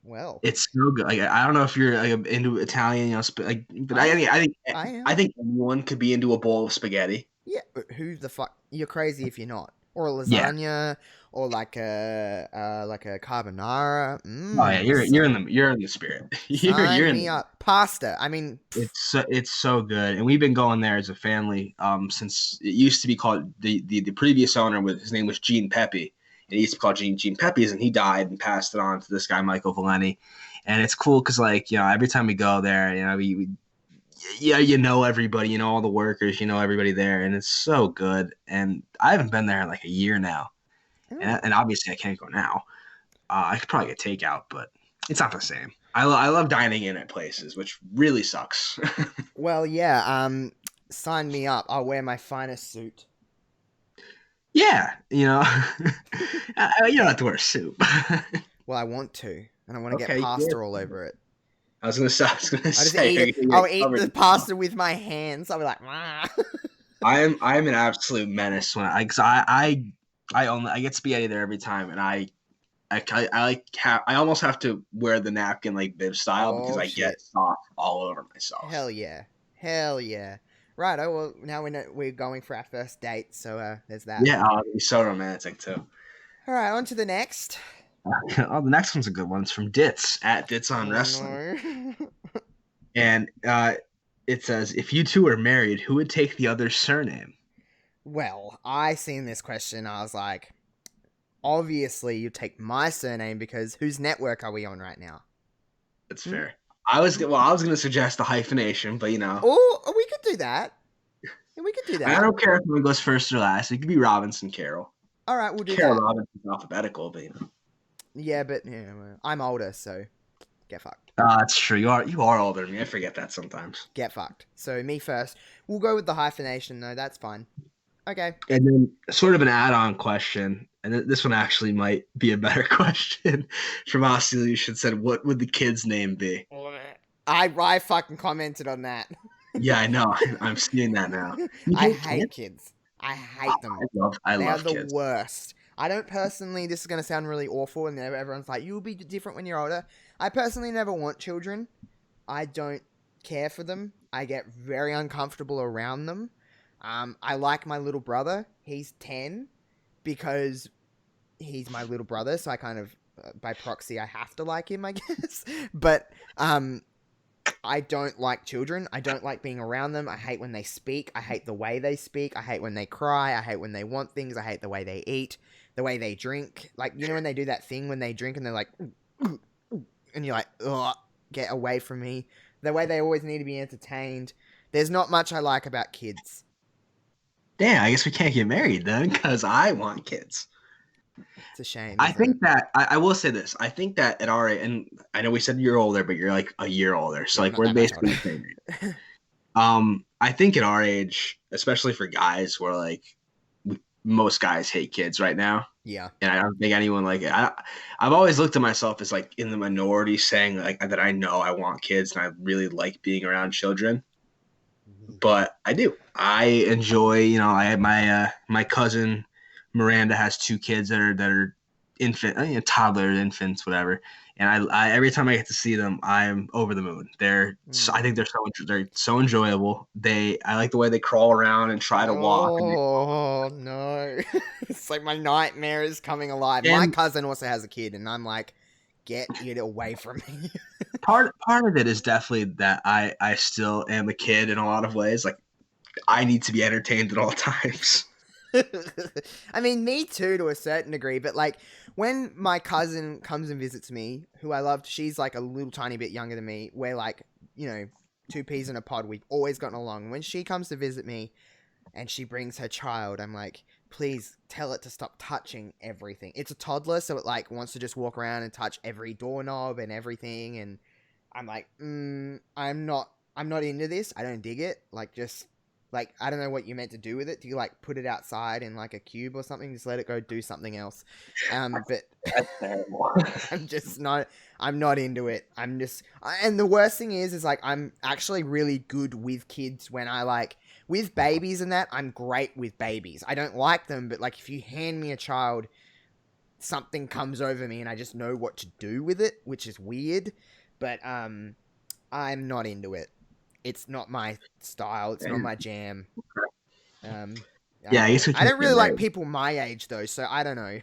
Well, It's so good. Like I don't know if you're like into Italian, but I am. I think anyone could be into a bowl of spaghetti. Yeah, but who the fuck? You're crazy if you're not. Or a Yeah. lasagna, or like a carbonara. Oh yeah, you're in the spirit. You're Sign in me up. Pasta. I mean, it's so good, and we've been going there as a family since it used to be called the previous owner with his name was Gene Pepe, and he used to be called Gene Pepe's, and he died and passed it on to this guy Michael Valenti, and it's cool because like every time we go there, we yeah, everybody, all the workers, everybody there, and it's so good. And I haven't been there in like a year now, and obviously I can't go now. I could probably get takeout, but it's not the same. I love dining in at places, which really sucks. well, yeah. Sign me up. I'll wear my finest suit. Yeah, you don't have to wear a suit. Well, I want to, and I want to Okay, get pasta yeah. all over it. I was gonna say. I just eat it. I'll eat the pasta with my hands. I'll be like, "Mah." I am an absolute menace when I get spaghetti there every time, and I almost have to wear the napkin like bib style because I get sauce all over myself. Hell yeah. Right. Oh well. Now we know we're going for our first date, so there's that. Yeah, it'd be so romantic too. All right, on to the next. The next one's a good one. It's from Ditz at Ditz on Wrestling, No. and it says, "If you two are married, who would take the other's surname?" Well, I seen this question. I was like, obviously you take my surname because whose network are we on right now? That's fair. I was gonna suggest the hyphenation, but Oh, we could do that. We could do that. I don't care if one goes first or last. It could be Robinson Carroll. All right, we'll do Carroll that. Robinson's alphabetical, but Yeah, but well, I'm older, so get fucked. That's true. You are older than me. I forget that sometimes. Get fucked. So me first. We'll go with the hyphenation though. That's fine. Okay. And then sort of an add-on question, and this one actually might be a better question from Oscilution said, "What would the kid's name be?" I fucking commented on that. Yeah, I know. I'm seeing that now. I hate kids. I hate them. I They love are the kids. worst. I don't personally, this is going to sound really awful, and everyone's like, you'll be different when you're older. I personally never want children. I don't care for them. I get very uncomfortable around them. I like my little brother. He's 10 because he's my little brother, so I kind of, by proxy, I have to like him, I guess. But I don't like children. I don't like being around them. I hate when they speak. I hate the way they speak. I hate when they cry. I hate when they want things. I hate the way they eat, the way they drink. Like, when they do that thing when they drink and they're like, and you're like, ugh, get away from me. The way they always need to be entertained. There's not much I like about kids. Damn, I guess we can't get married then because I want kids. It's a shame. I isn't think it? that I will say this. I think that at our age, and I know we said you're older, but you're like a year older. So Yeah, I'm like not we're that much basically older. the same age. I think at our age, especially for guys, we're like most guys hate kids right now. Yeah. And I don't think anyone like it. I've always looked at myself as like in the minority, saying like that I know I want kids and I really like being around children. But I do. I enjoy. I had my cousin Miranda has two kids that are infant, toddler, infants, whatever. And I every time I get to see them, I'm over the moon. I think they're so enjoyable. I like the way they crawl around and try to walk. Oh no. It's like my nightmare is coming alive. My And cousin also has a kid and I'm like, get it away from me. part of it is definitely that I still am a kid in a lot of ways. Like I need to be entertained at all times. I mean, me too, to a certain degree, but like when my cousin comes and visits me, who I loved, she's like a little tiny bit younger than me. We're like, two peas in a pod. We've always gotten along. When she comes to visit me and she brings her child, I'm like, please tell it to stop touching everything. It's a toddler, so it like wants to just walk around and touch every doorknob and everything. And I'm like, I'm not into this. I don't dig it. Like, just like, I don't know what you meant to do with it. Do you like put it outside in like a cube or something? Just let it go do something else. But That's terrible. I'm not into it. And the worst thing is like, I'm actually really good with kids when I like, with babies and that, I'm great with babies. I don't like them, but like if you hand me a child, something comes over me and I just know what to do with it, which is weird. But I'm not into it. It's not my style. It's not my jam. Yeah, I guess we I can't don't really get like married. people my age though, so I don't know.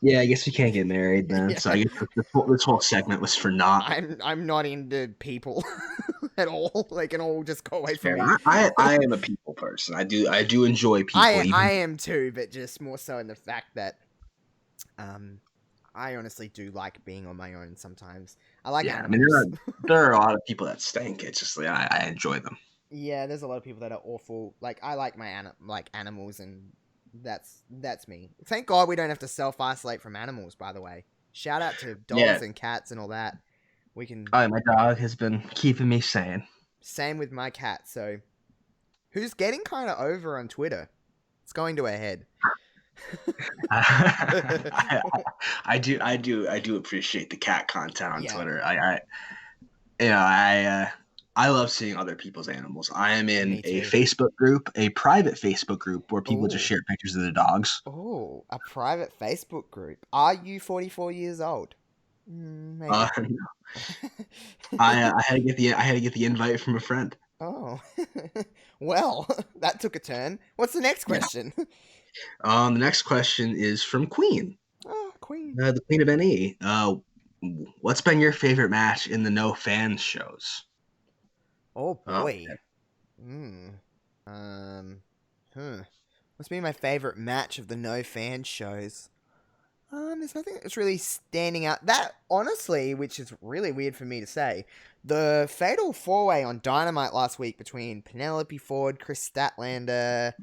Yeah, I guess we can't get married then. Yeah. So I guess this whole segment was for not. I'm not into people at all. They can all just go away from Yeah, me. I am a people person. I do enjoy people. I am too, but just more so in the fact that I honestly do like being on my own sometimes. I like I animals. mean, there are a lot of people that stink. It's just like I enjoy them. Yeah, there's a lot of people that are awful. Like I like my animals, and that's me. Thank God we don't have to self-isolate from animals. By the way, shout out to dogs Yeah. and cats and all that. We can. Oh, my dog has been keeping me sane. Same with my cat. So, who's getting kind of over on Twitter? It's going to her head. I do appreciate the cat content on Yeah. Twitter. I love seeing other people's animals. I am in Me a too. Facebook group, a private Facebook group where people just Ooh. share pictures of their dogs. Oh, a private Facebook group. Are you 44 years old? Maybe. No. I had to get the invite from a friend. Oh, well, that took a turn. What's the next question? The next question is from Queen, Oh, Queen. the Queen of NE. What's been your favorite match in the no fans shows? Oh boy. Okay. What's been my favorite match of the no fan shows? There's nothing that's really standing out. That, honestly, which is really weird for me to say, the Fatal 4-Way on Dynamite last week between Penelope Ford, Chris Statlander,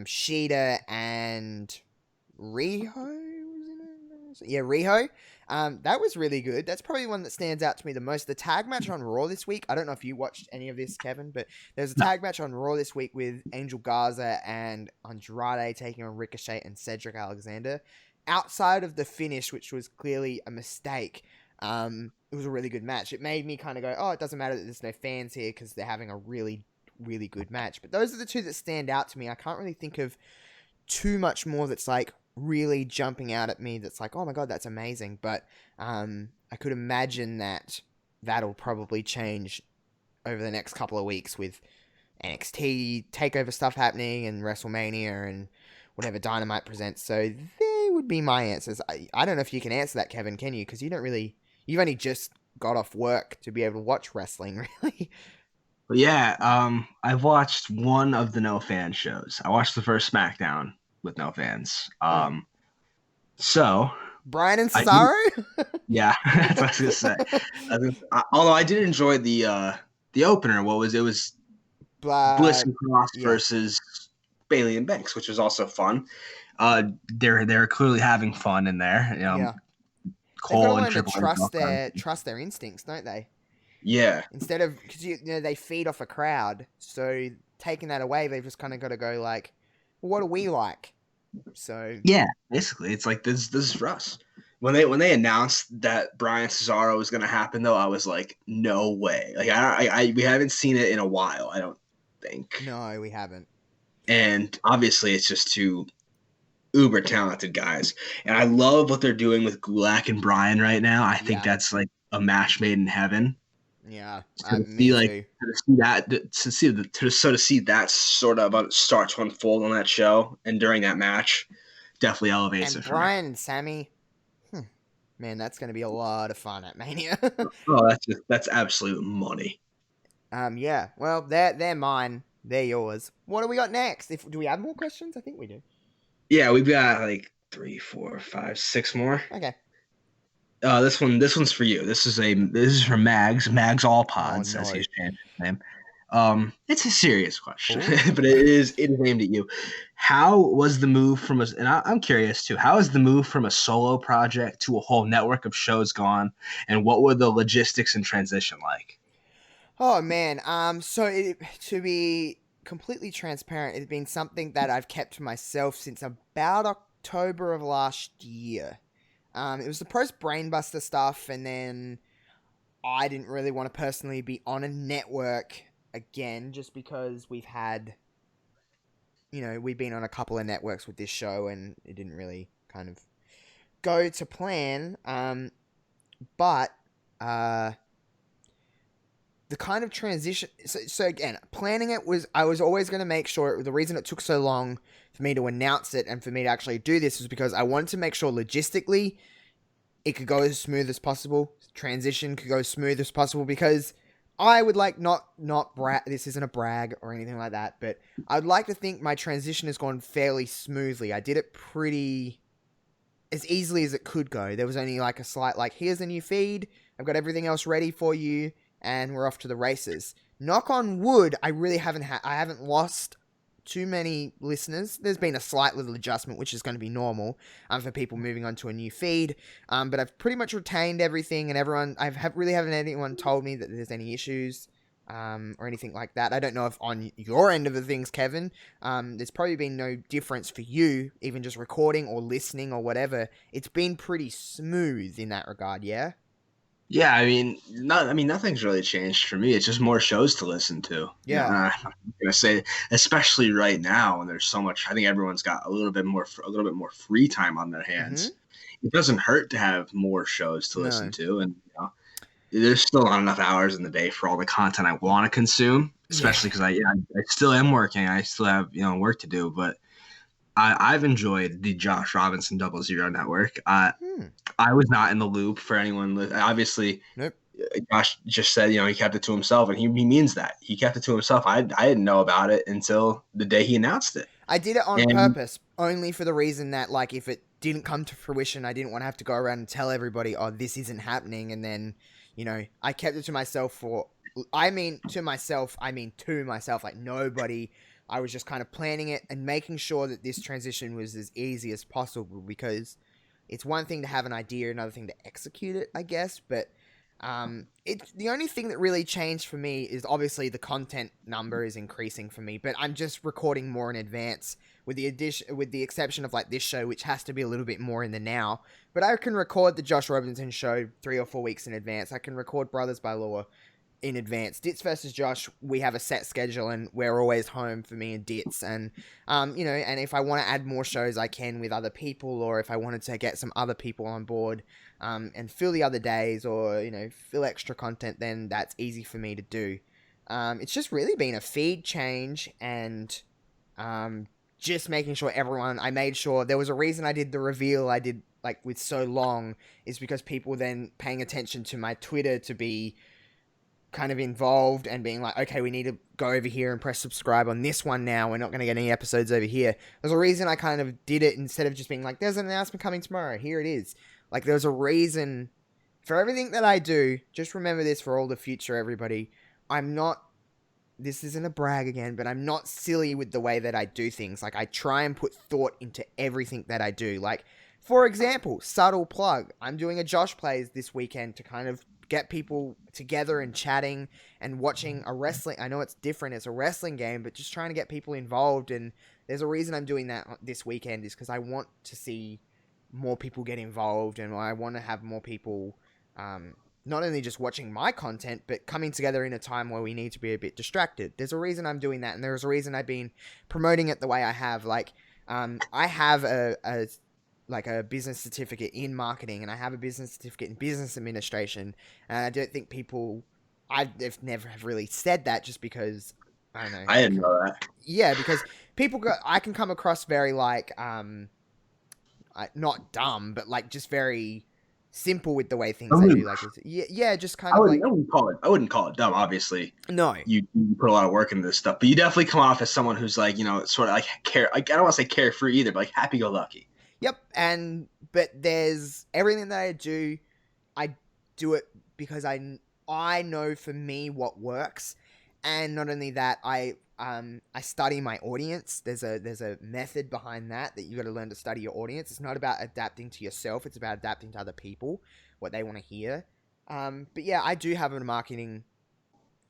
Sheeta, and Riho? Yeah, Riho. That was really good. That's probably one that stands out to me the most. The tag match on Raw this week, I don't know if you watched any of this, Kevin, but there's a tag match on Raw this week with Angel Garza and Andrade taking on Ricochet and Cedric Alexander. Outside of the finish, which was clearly a mistake, it was a really good match. It made me kind of go, oh, it doesn't matter that there's no fans here because they're having a really, really good match. But those are the two that stand out to me. I can't really think of too much more that's like really jumping out at me that's like, oh my god, that's amazing. But I could imagine that that'll probably change over the next couple of weeks with NXT takeover stuff happening and WrestleMania and whatever Dynamite presents. So they would be my answers. I don't know if you can answer that, Kevin, can you? Because you've only just got off work to be able to watch wrestling, really. But yeah, I've watched one of the no fan shows. I watched the first SmackDown with no fans. So Brian and Cesaro? Yeah, that's what I was gonna say. Although I did enjoy the opener. It was Bliss and Cross versus Bailey and Banks, which was also fun. They're clearly having fun in there. Yeah. They've got to Cole and learn to Triple H. trust their instincts, don't they? Yeah. Instead of, because they feed off a crowd, so taking that away, they've just kind of got to go like, well, what do we like? So Yeah, basically, it's like this is for us. When they announced that Brian Cesaro was going to happen, though, I was like, no way. Like we haven't seen it in a while. I don't think. no, we haven't. And obviously, it's just two uber talented guys, and I love what they're doing with Gulak and Brian right now. I think that's like a match made in heaven. Yeah, Me too. To see that sort of start to unfold on that show and during that match definitely elevates and it for Brian and Sammy, man, that's going to be a lot of fun at Mania. me. Oh, that's absolute money. Yeah. Well, they're mine. They're yours. What do we got next? Do we have more questions? I think we do. Yeah, we've got like 3, 4, 5, 6 more. Okay. This one's for you. This is from Mags All Pods, Oh, no. as he's changed his name. It's a serious question, but it is aimed at you. How was the move from and I'm curious too, how is the move from a solo project to a whole network of shows gone, and what were the logistics and transition like? Oh man. To be completely transparent, it's been something that I've kept to myself since about October of last year. It was the post Brainbuster stuff, and then I didn't really want to personally be on a network again, just because we've been on a couple of networks with this show, and it didn't really kind of go to plan. But the kind of transition. So again, planning it I was always going to make sure. The reason it took so long for me to announce it and for me to actually do this was because I wanted to make sure logistically it could go as smooth as possible. Transition could go as smooth as possible, because I would like not brag. This isn't a brag or anything like that, but I'd like to think my transition has gone fairly smoothly. I did it pretty as easily as it could go. There was only like a slight here's a new feed. I've got everything else ready for you, and we're off to the races. Knock on wood, I really haven't lost too many listeners. There's been a slight little adjustment, which is going to be normal for people moving on to a new feed. But I've pretty much retained everything, and everyone, really haven't anyone told me that there's any issues or anything like that. I don't know if on your end of the things, Kevin, there's probably been no difference for you, even just recording or listening or whatever. It's been pretty smooth in that regard, yeah? Yeah, nothing's really changed for me. It's just more shows to listen to. Yeah. I'm gonna say, especially right now when there's so much. I think everyone's got a little bit more free time on their hands. Mm-hmm. It doesn't hurt to have more shows to listen to, and there's still not enough hours in the day for all the content I want to consume. Especially because I still am working. I still have work to do, but I've enjoyed the Josh Robinson 00 network. I was not in the loop for anyone. Obviously, nope. Josh just said, he kept it to himself, and he means that. He kept it to himself. I didn't know about it until the day he announced it. I did it on purpose, only for the reason that, if it didn't come to fruition, I didn't want to have to go around and tell everybody, oh, this isn't happening, and then, I kept it to myself to myself, nobody. I was just kind of planning it and making sure that this transition was as easy as possible, because it's one thing to have an idea, another thing to execute it, I guess. But it's the only thing that really changed for me is obviously the content number is increasing for me, but I'm just recording more in advance, with the exception of this show, which has to be a little bit more in the now. But I can record the Josh Robinson show 3 or 4 weeks in advance. I can record Brothers by Law in advance. Ditz versus Josh, we have a set schedule, and we're always home for me and Ditz. And, and if I want to add more shows, I can with other people, or if I wanted to get some other people on board and fill the other days, or, fill extra content, then that's easy for me to do. It's just really been a feed change, and just making sure I made sure there was a reason I did the reveal I did with so long, is because people then paying attention to my Twitter to be kind of involved and being okay, we need to go over here and press subscribe on this one now. We're not going to get any episodes over here. There's a reason I kind of did it, instead of just being there's an announcement coming tomorrow. Here it is. There's a reason for everything that I do. Just remember this for all the future, everybody. I'm not this isn't a brag again, but I'm not silly with the way that I do things. Like, I try and put thought into everything that I do. Like, for example, subtle plug. I'm doing a Josh Plays this weekend to kind of get people together and chatting and watching a wrestling. I know it's different. It's a wrestling game, but just trying to get people involved. And there's a reason I'm doing that this weekend is because I want to see more people get involved, and I want to have more people not only just watching my content, but coming together in a time where we need to be a bit distracted. There's a reason I'm doing that, and there's a reason I've been promoting it the way I have. Like, I have a business certificate in marketing, and I have a business certificate in business administration, and I don't think I've never have really said that just because, I don't know. I didn't know that. Yeah, because I can come across very, like, not dumb, but, like, just very simple with the way things I do. Like, yeah, just kind of like... I wouldn't call it dumb, obviously. No. You put a lot of work into this stuff, but you definitely come off as someone who's, like, sort of like I don't want to say carefree either, but like happy-go-lucky. Yep, but there's everything that I do it because I know for me what works, and not only that, I study my audience. There's a method behind that you got to learn to study your audience. It's not about adapting to yourself; it's about adapting to other people, what they want to hear. But yeah, I do have a marketing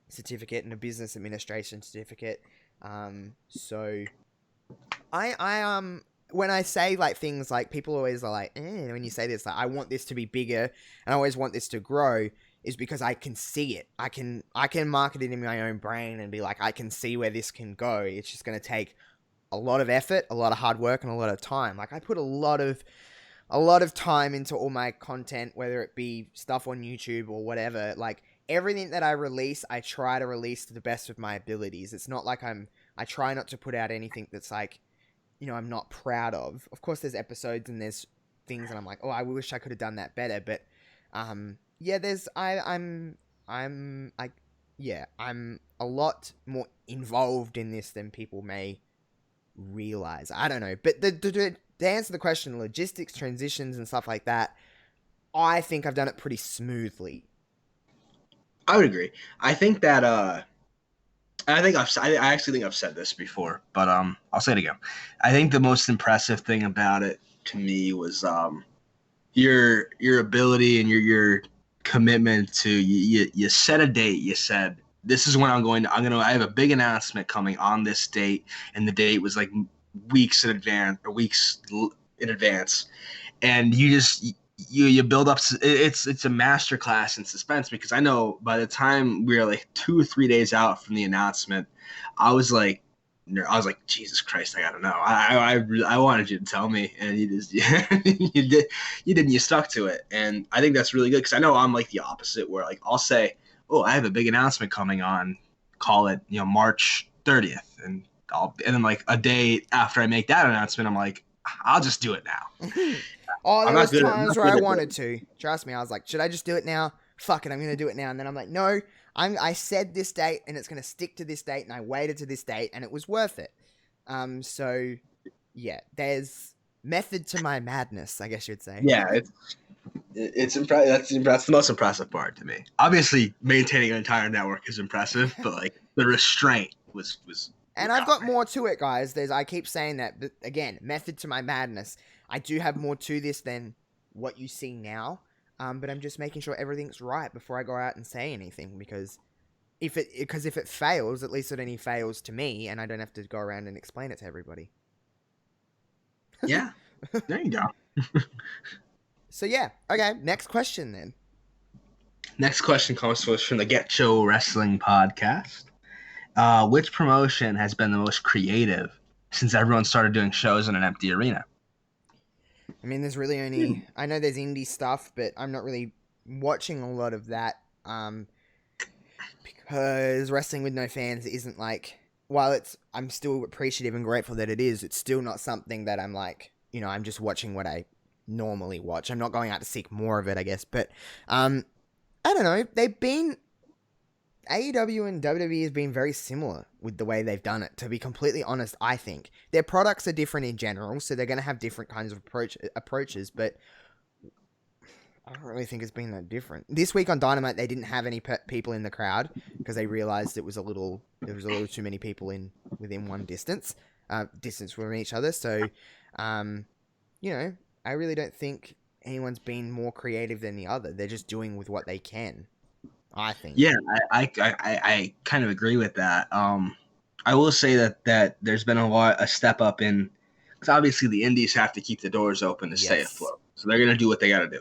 certificate and a business administration certificate. So I when I say, like, things like, people always are like, when you say this, like, I want this to be bigger and I always want this to grow, is because I can see it. I can market it in my own brain and be like, I can see where this can go. It's just going to take a lot of effort, a lot of hard work, and a lot of time. Like, I put a lot of time into all my content, whether it be stuff on YouTube or whatever. Like, everything that I release, I try to release to the best of my abilities. It's not like I try not to put out anything that's like, I'm not proud of. Of course, there's episodes and there's things that I'm like, oh, I wish I could have done that better. But, yeah, I'm a lot more involved in this than people may realize. I don't know. But to answer the question, logistics, transitions, and stuff like that, I think I've done it pretty smoothly. I would agree. I think that I actually think I've said this before, but I'll say it again. I think the most impressive thing about it to me was your ability and your commitment to you set a date. You said, this is when I have a big announcement coming on this date, and the date was like weeks in advance, and you build up. It's a masterclass in suspense, because I know by the time we were like 2 or 3 days out from the announcement, I was like, Jesus Christ, I gotta know. I wanted you to tell me, and you just you stuck to it, and I think that's really good, because I know I'm like the opposite, where like I'll say, oh, I have a big announcement coming on, call it March 30th, and then like a day after I make that announcement, I'm like, I'll just do it now. Oh, there was times where I wanted to. Trust me, I was like, should I just do it now? Fuck it, I'm going to do it now. And then I'm like, no, I said this date, and it's going to stick to this date, and I waited to this date, and it was worth it. So, yeah, there's method to my madness, I guess you'd say. Yeah, it's impressive. That's the most impressive part to me. Obviously, maintaining an entire network is impressive, but like the restraint was. And I've got more to it, guys. I keep saying that, but again, method to my madness. I do have more to this than what you see now, but I'm just making sure everything's right before I go out and say anything, because if it fails, at least it only fails to me, and I don't have to go around and explain it to everybody. Yeah, there you go. So yeah, okay, next question then. Next question comes to us from the Get Show Wrestling podcast. Which promotion has been the most creative since everyone started doing shows in an empty arena? I mean, there's really only... I know there's indie stuff, but I'm not really watching a lot of that, because wrestling with no fans isn't like... While I'm still appreciative and grateful that it is, it's still not something that I'm like, I'm just watching what I normally watch. I'm not going out to seek more of it, I guess, but, I don't know, AEW and WWE has been very similar with the way they've done it, to be completely honest. I think their products are different in general, so they're going to have different kinds of approaches, but I don't really think it's been that different. This week on Dynamite, they didn't have any people in the crowd because they realized there was a little too many people within one distance from each other. So, you know, I really don't think anyone's been more creative than the other. They're just doing with what they can, I think. Yeah, I kind of agree with that. I will say that there's been a step up in, because obviously the indies have to keep the doors open to stay afloat, so they're gonna do what they got to do.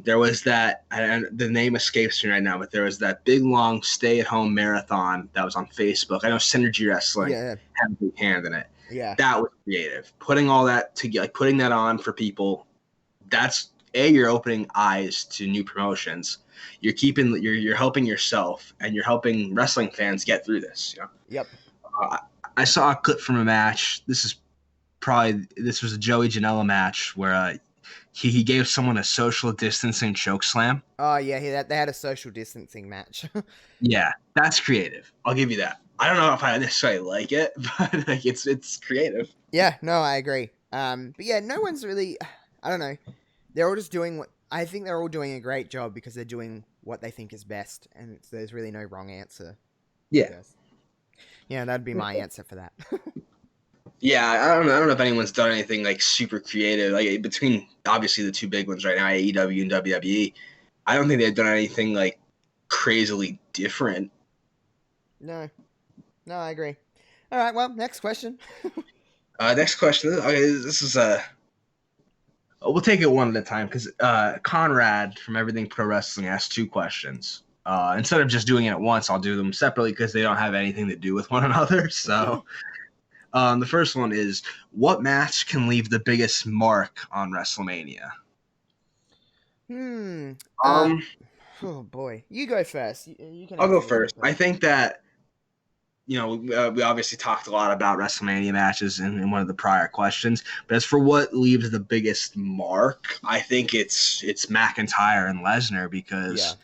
There was that, and the name escapes me right now, but there was that big long stay-at-home marathon that was on Facebook. I know Synergy Wrestling had a big hand in it. Yeah, that was creative. Putting all that together, like putting that on for people. That's you're opening eyes to new promotions. You're helping yourself, and you're helping wrestling fans get through this. You know? Yep. I saw a clip from a match. This was a Joey Janela match where he gave someone a social distancing choke slam. Oh yeah, they had a social distancing match. Yeah, that's creative. I'll give you that. I don't know if I necessarily like it, but like it's creative. Yeah, no, I agree. But yeah, no one's really. I don't know. They're all just doing what I think they're all doing a great job because they're doing what they think is best, and there's really no wrong answer. Yeah. Yeah, that'd be my answer for that. Yeah, I don't know if anyone's done anything like super creative, like between obviously the two big ones right now, AEW and WWE. I don't think they've done anything like crazily different. No, I agree. All right, well, next question. Next question. Okay, this is we'll take it one at a time because Conrad from Everything Pro Wrestling asked two questions. Instead of just doing it at once, I'll do them separately because they don't have anything to do with one another. So. The first one is, what match can leave the biggest mark on WrestleMania? Oh boy, you go first. You can. I'll go first. I think that, we obviously talked a lot about WrestleMania matches in one of the prior questions, but as for what leaves the biggest mark, I think it's McIntyre and Lesnar because. Yeah.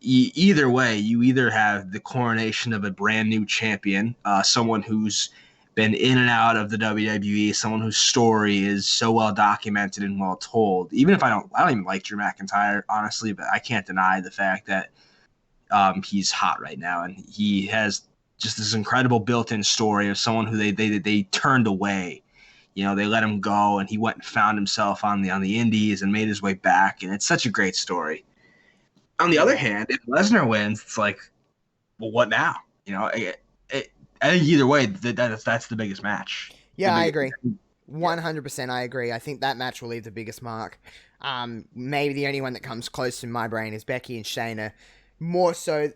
Either way, you either have the coronation of a brand new champion, someone who's been in and out of the WWE, someone whose story is so well documented and well told. Even if I don't even like Drew McIntyre, honestly, but I can't deny the fact that he's hot right now, and he has just this incredible built-in story of someone who they turned away. They let him go, and he went and found himself on the Indies and made his way back, and it's such a great story. On the other hand, if Lesnar wins, it's like, well, what now? I think either way, that's the biggest match. Yeah, I agree. 100% I agree. I think that match will leave the biggest mark. Maybe the only one that comes close to my brain is Becky and Shayna. More so,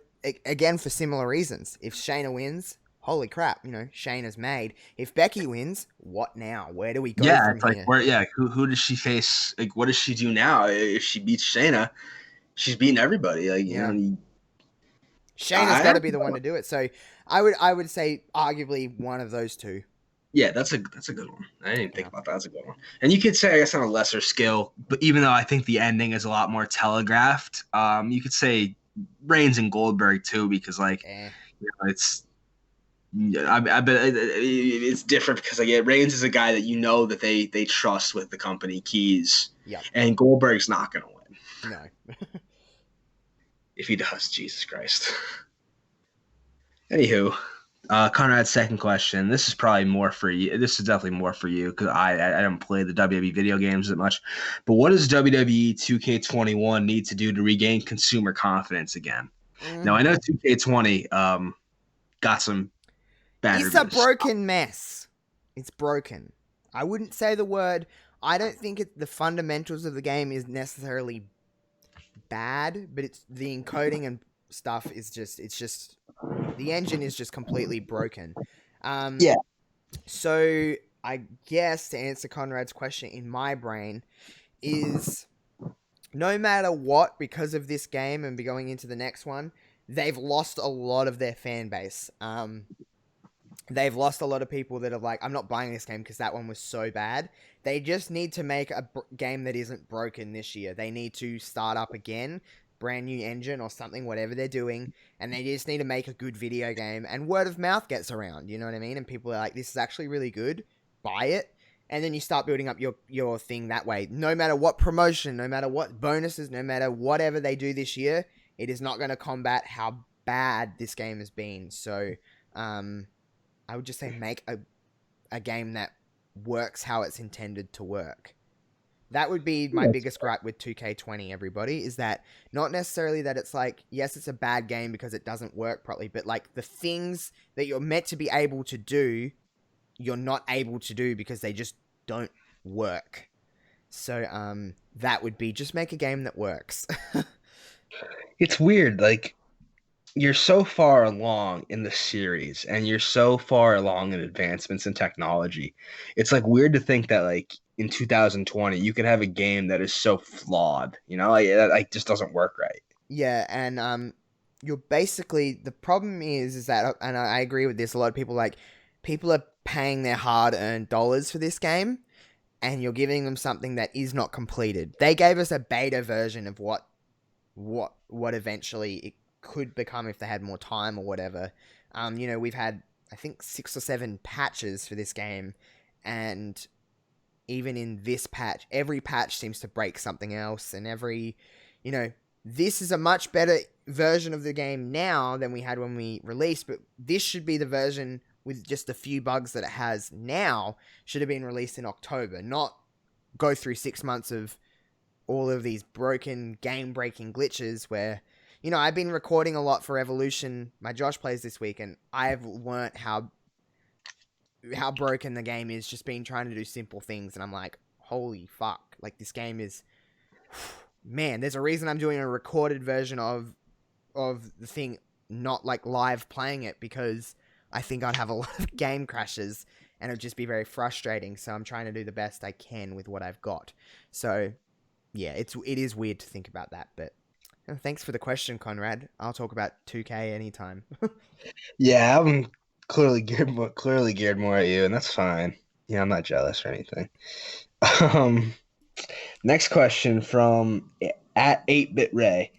again, for similar reasons. If Shayna wins, holy crap, Shayna's made. If Becky wins, what now? Where do we go from here? Who does she face? Like, what does she do now? If she beats Shayna, she's beating everybody. Shayna's got to be the one to do it. So I would say arguably one of those two. Yeah, that's a good one. I didn't even think about that. That's a good one. And you could say, I guess, on a lesser scale, but even though I think the ending is a lot more telegraphed, you could say Reigns and Goldberg too, because it's. I bet it's different because Reigns is a guy that they trust with the company keys. Yeah. And Goldberg's not going to win. No. If he does, Jesus Christ. Anywho, Conrad's second question. This is probably more for you. This is definitely more for you because I don't play the WWE video games that much. But what does WWE 2K21 need to do to regain consumer confidence again? Now, I know 2K20 got some bad reviews. It's a broken mess. It's broken. I wouldn't say the word. I don't think the fundamentals of the game is necessarily bad, but it's the encoding and stuff is just the engine is just completely broken. So I guess to answer Conrad's question in my brain is no matter what, because of this game and going into the next one, they've lost a lot of their fan base. They've lost a lot of people that are like, I'm not buying this game because that one was so bad. They just need to make a game that isn't broken this year. They need to start up again, brand new engine or something, whatever they're doing, and they just need to make a good video game, and word of mouth gets around, you know what I mean? And people are like, this is actually really good, buy it, and then you start building up your thing that way. No matter what promotion, no matter what bonuses, no matter whatever they do this year, it is not going to combat how bad this game has been. So, I would just say make a game that works how it's intended to work. That would be my biggest gripe with 2K20, everybody, is that not necessarily that it's like, yes, it's a bad game because it doesn't work properly, but like the things that you're meant to be able to do, you're not able to do because they just don't work. So that would be just make a game that works. It's weird, like you're so far along in the series and you're so far along in advancements in technology. It's like weird to think that like in 2020 you could have a game that is so flawed, like that like just doesn't work right. Yeah, and you're basically, the problem is that, and I agree with this, a lot of people are paying their hard-earned dollars for this game, and you're giving them something that is not completed. They gave us a beta version of what eventually it could become if they had more time or whatever. We've had, I think, 6 or 7 patches for this game, and even in this patch, every patch seems to break something else, and this is a much better version of the game now than we had when we released, but this should be the version with just a few bugs that it has now, should have been released in October, not go through 6 months of all of these broken, game-breaking glitches where, I've been recording a lot for Evolution, my Josh plays this week, and I've learnt how broken the game is, just been trying to do simple things, and I'm like, holy fuck, like this game is, man, there's a reason I'm doing a recorded version of the thing, not like live playing it, because I think I'd have a lot of game crashes and it'd just be very frustrating. So I'm trying to do the best I can with what I've got. So yeah, it is weird to think about that, but thanks for the question, Conrad. I'll talk about 2K anytime. Yeah, I'm clearly geared more at you, and that's fine. Yeah, I'm not jealous or anything. Next question from at 8-Bit Ray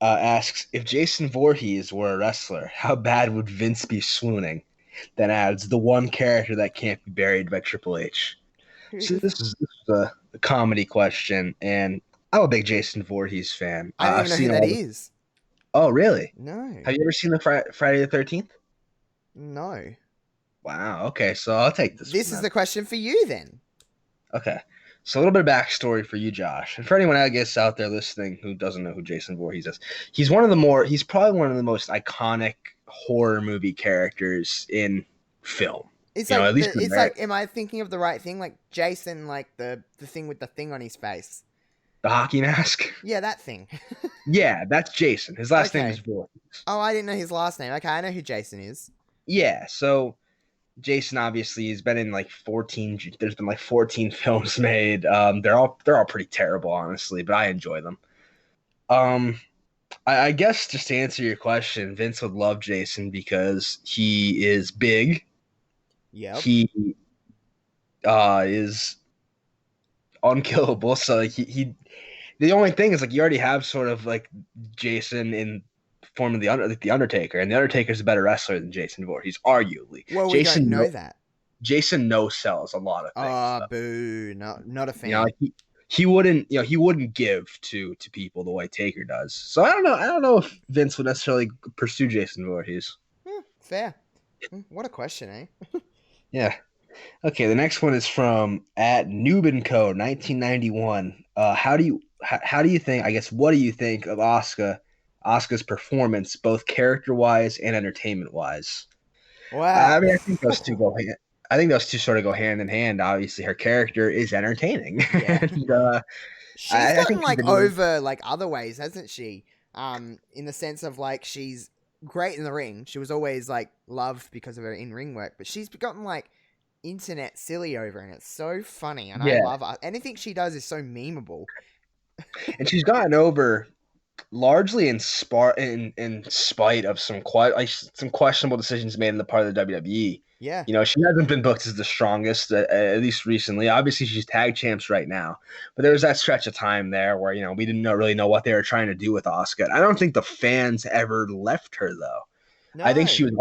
asks, if Jason Voorhees were a wrestler, how bad would Vince be swooning? Then adds, the one character that can't be buried by Triple H. So this is a comedy question, and I'm a big Jason Voorhees fan. I don't even know who that is. Oh, really? No. Have you ever seen the Friday the 13th? No. Wow, okay, so I'll take this. This is the question for you then. Okay. So a little bit of backstory for you, Josh. And for anyone, I guess, out there listening who doesn't know who Jason Voorhees is, he's probably one of the most iconic horror movie characters in film. It's like, am I thinking of the right thing? Like Jason, like the thing with the thing on his face. The hockey mask? Yeah, that thing. Yeah, that's Jason. His last name is Voorhees. Oh, I didn't know his last name. Okay, I know who Jason is. Yeah, so Jason obviously has been in like 14. There's been like 14 films made. They're all pretty terrible, honestly, but I enjoy them. I guess just to answer your question, Vince would love Jason because he is big. Yeah. He is unkillable. So like he the only thing is like you already have sort of like Jason in form of the Undertaker, and the Undertaker's a better wrestler than Jason Voorhees, arguably. Well, Jason we don't know that. Jason no-sells a lot of things. Oh, boo! Not a fan. Like he wouldn't give to people the way Taker does. So I don't know if Vince would necessarily pursue Jason Voorhees. Fair. What a question, eh? Yeah. Okay, the next one is from at Nubinco 1991. How do you think? I guess what do you think of Asuka's performance, both character-wise and entertainment-wise? Wow. I mean, I think those two sort of go hand in hand. Obviously, her character is entertaining. Yeah. And, she's gotten like over like other ways, hasn't she? In the sense of like she's great in the ring. She was always like loved because of her in-ring work, but she's gotten like internet silly over, and it's so funny, and I love her. Anything she does is so memeable. And she's gotten over largely in spite of some questionable decisions made on the part of the WWE. Yeah. She hasn't been booked as the strongest, at least recently. Obviously, she's tag champs right now. But there was that stretch of time there where, we didn't really know what they were trying to do with Asuka. I don't think the fans ever left her, though. No. I think she was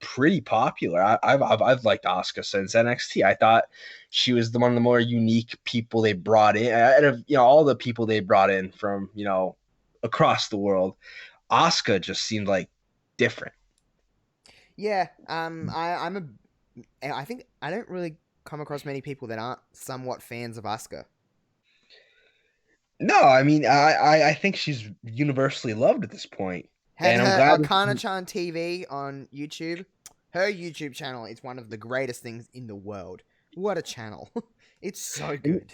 pretty popular. I've liked Asuka since NXT. I thought she was one of the more unique people they brought in. Out of all the people they brought in from across the world, Asuka just seemed like different. Yeah, I think I don't really come across many people that aren't somewhat fans of Asuka. No, I mean I think she's universally loved at this point, And and I'm her glad. Arcana-chan TV on YouTube, her YouTube channel is one of the greatest things in the world. What a channel. It's so good.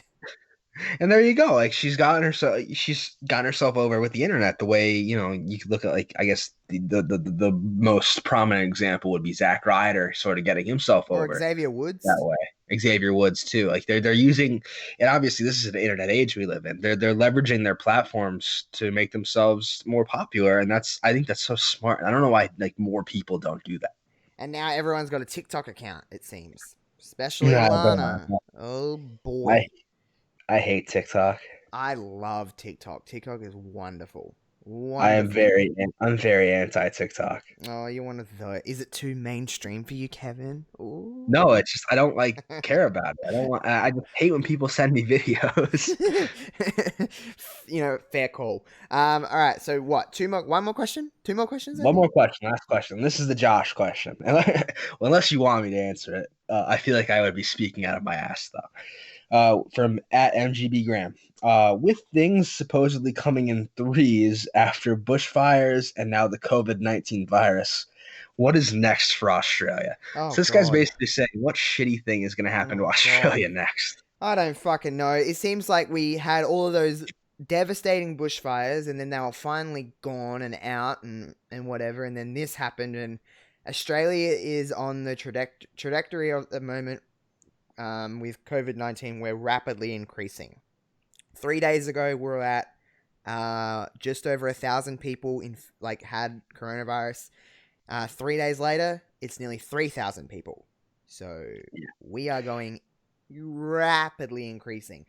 And there you go. Like she's gotten herself over with the internet the way, you could look at, like, I guess the most prominent example would be Zack Ryder sort of getting himself Or over Xavier Woods. that way. Xavier Woods too. Like they're using, and obviously this is the internet age we live in. They're leveraging their platforms to make themselves more popular, and I think that's so smart. I don't know why like more people don't do that. And now everyone's got a TikTok account, it seems. Especially Yeah, Lana. Oh boy. I hate TikTok. I love TikTok. TikTok is wonderful. I'm Wonderful. very anti TikTok. Oh, you want to though? Is it too mainstream for you, Kevin? Ooh. No, it's just I don't like care about it. I don't want. I just hate when people send me videos. Fair call. All right. So what? One more question? Two more questions? One more question, last question. This is the Josh question. Well, unless you want me to answer it, I feel like I would be speaking out of my ass though. From at MGB Graham. With things supposedly coming in threes after bushfires and now the COVID-19 virus, what is next for Australia? Oh, So this guy's God. basically saying, what shitty thing is going to happen to Australia next? I don't fucking know. It seems like we had all of those devastating bushfires and then they were finally gone and out and whatever. And then this happened and Australia is on the trajectory of the moment with COVID-19. We're rapidly increasing. 3 days ago, we were at just over 1,000 people had coronavirus. 3 days later, it's nearly 3,000 people. So we are going rapidly increasing.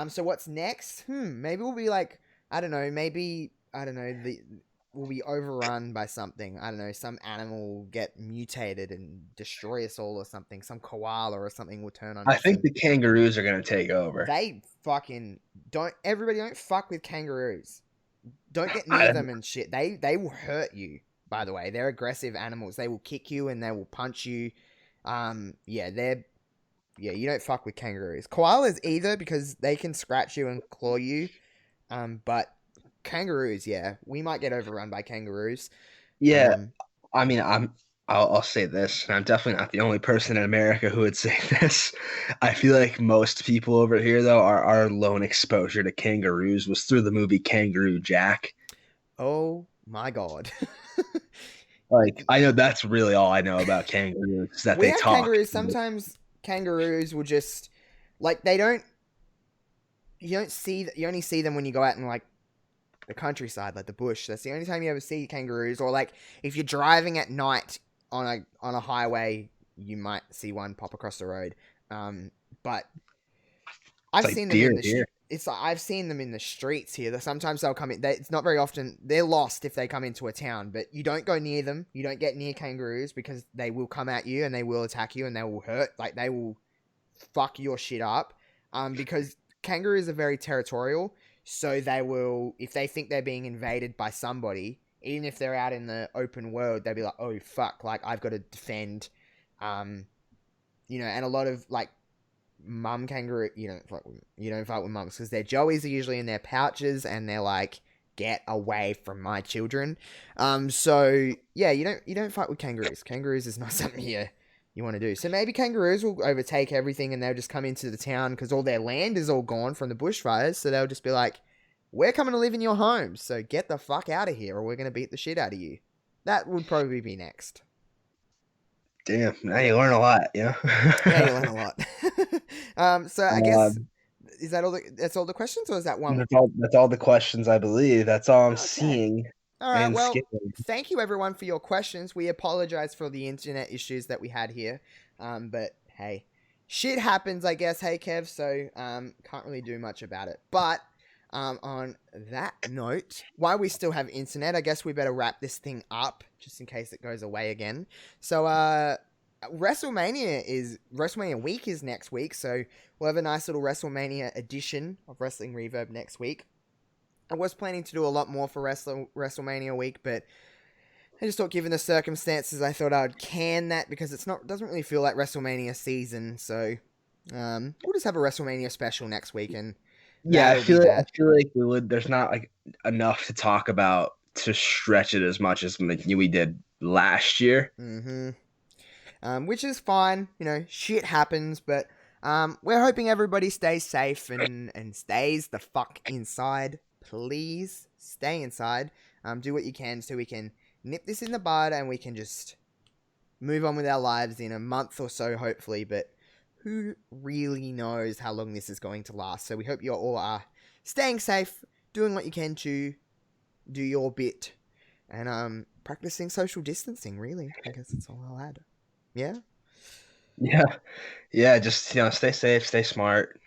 So what's next? Maybe we'll be like, I don't know, we'll be overrun by something. I don't know, some animal will get mutated and destroy us all or something. Some koala or something will turn on us. I think the kangaroos are going to take over. They fucking everybody don't fuck with kangaroos. Don't get near them and shit. They will hurt you, by the way. They're aggressive animals. They will kick you and they will punch you. You don't fuck with kangaroos. Koalas either because they can scratch you and claw you. But kangaroos, we might get overrun by kangaroos. Yeah, I mean, I'll say this, and I'm definitely not the only person in America who would say this. I feel like most people over here, though, our lone exposure to kangaroos was through the movie Kangaroo Jack. Oh my God. Like, I know that's really all I know about kangaroos is that they talk. Kangaroos, sometimes kangaroos will just, like, you only see them when you go out in, like, the countryside, like the bush. That's the only time you ever see kangaroos. Or, like, if you're driving at night on a highway, you might see one pop across the road. But I've seen them in the I've seen them in the streets here. Sometimes they'll come in. It's not very often. They're lost if they come into a town, but you don't go near them. You don't get near kangaroos because they will come at you and they will attack you and they will hurt. Like, they will fuck your shit up. Because kangaroos are very territorial. So they will, if they think they're being invaded by somebody, even if they're out in the open world, they'll be like, oh, fuck, like, I've got to defend, and a lot of, like, mum kangaroo, you don't fight with mums, because their joeys are usually in their pouches, and they're like, get away from my children. So, yeah, you don't fight with kangaroos. Kangaroos is not something you want to do. So maybe kangaroos will overtake everything, and they'll just come into the town, because all their land is all gone from the bushfires, so they'll just be like, we're coming to live in your home, so get the fuck out of here, or we're going to beat the shit out of you. That would probably be next. Damn, now you learn a lot, yeah? Yeah, you learn a lot. So I guess, is that that's all the questions, or is that one? That's all the questions, I believe. That's all I'm seeing. All right, well, thank you everyone for your questions. We apologize for the internet issues that we had here. But hey, shit happens, I guess. Hey, Kev, so can't really do much about it. But On that note, while we still have internet, I guess we better wrap this thing up just in case it goes away again. So, WrestleMania week is next week, so we'll have a nice little WrestleMania edition of Wrestling Reverb next week. I was planning to do a lot more for WrestleMania week, but I just thought, given the circumstances, I thought I'd can that because doesn't really feel like WrestleMania season. So, we'll just have a WrestleMania special next week, and yeah, I feel like we would. There's not like enough to talk about to stretch it as much as we did last year. Which is fine. You know, shit happens, but we're hoping everybody stays safe and stays the fuck inside. Please stay inside. Do what you can so we can nip this in the bud and we can just move on with our lives in a month or so, hopefully. But who really knows how long this is going to last? So we hope you all are staying safe, doing what you can to do your bit, and practicing social distancing. Really, I guess that's all I'll add. Yeah. Just stay safe, stay smart.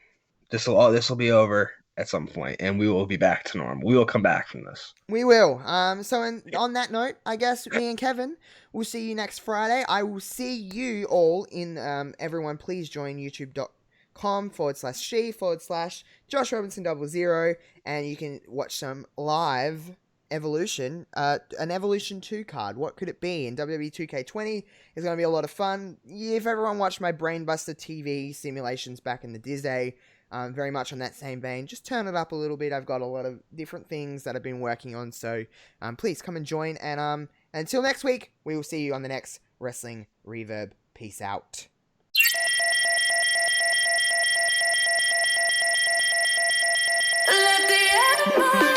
This will be over at some point, and we will be back to normal. We will come back from this. We will. On that note, I guess me and Kevin will see you next Friday. I will see you all in, everyone please join youtube.com/she/Josh Robinson 00, and you can watch some live Evolution, an Evolution 2 card. What could it be? In WWE 2K20 is going to be a lot of fun. If everyone watched my Brainbuster TV simulations back in the Disney, very much on that same vein, just turn it up a little bit. I've got a lot of different things that I've been working on, so please come and join. And until next week, we will see you on the next Wrestling Reverb. Peace out. Let the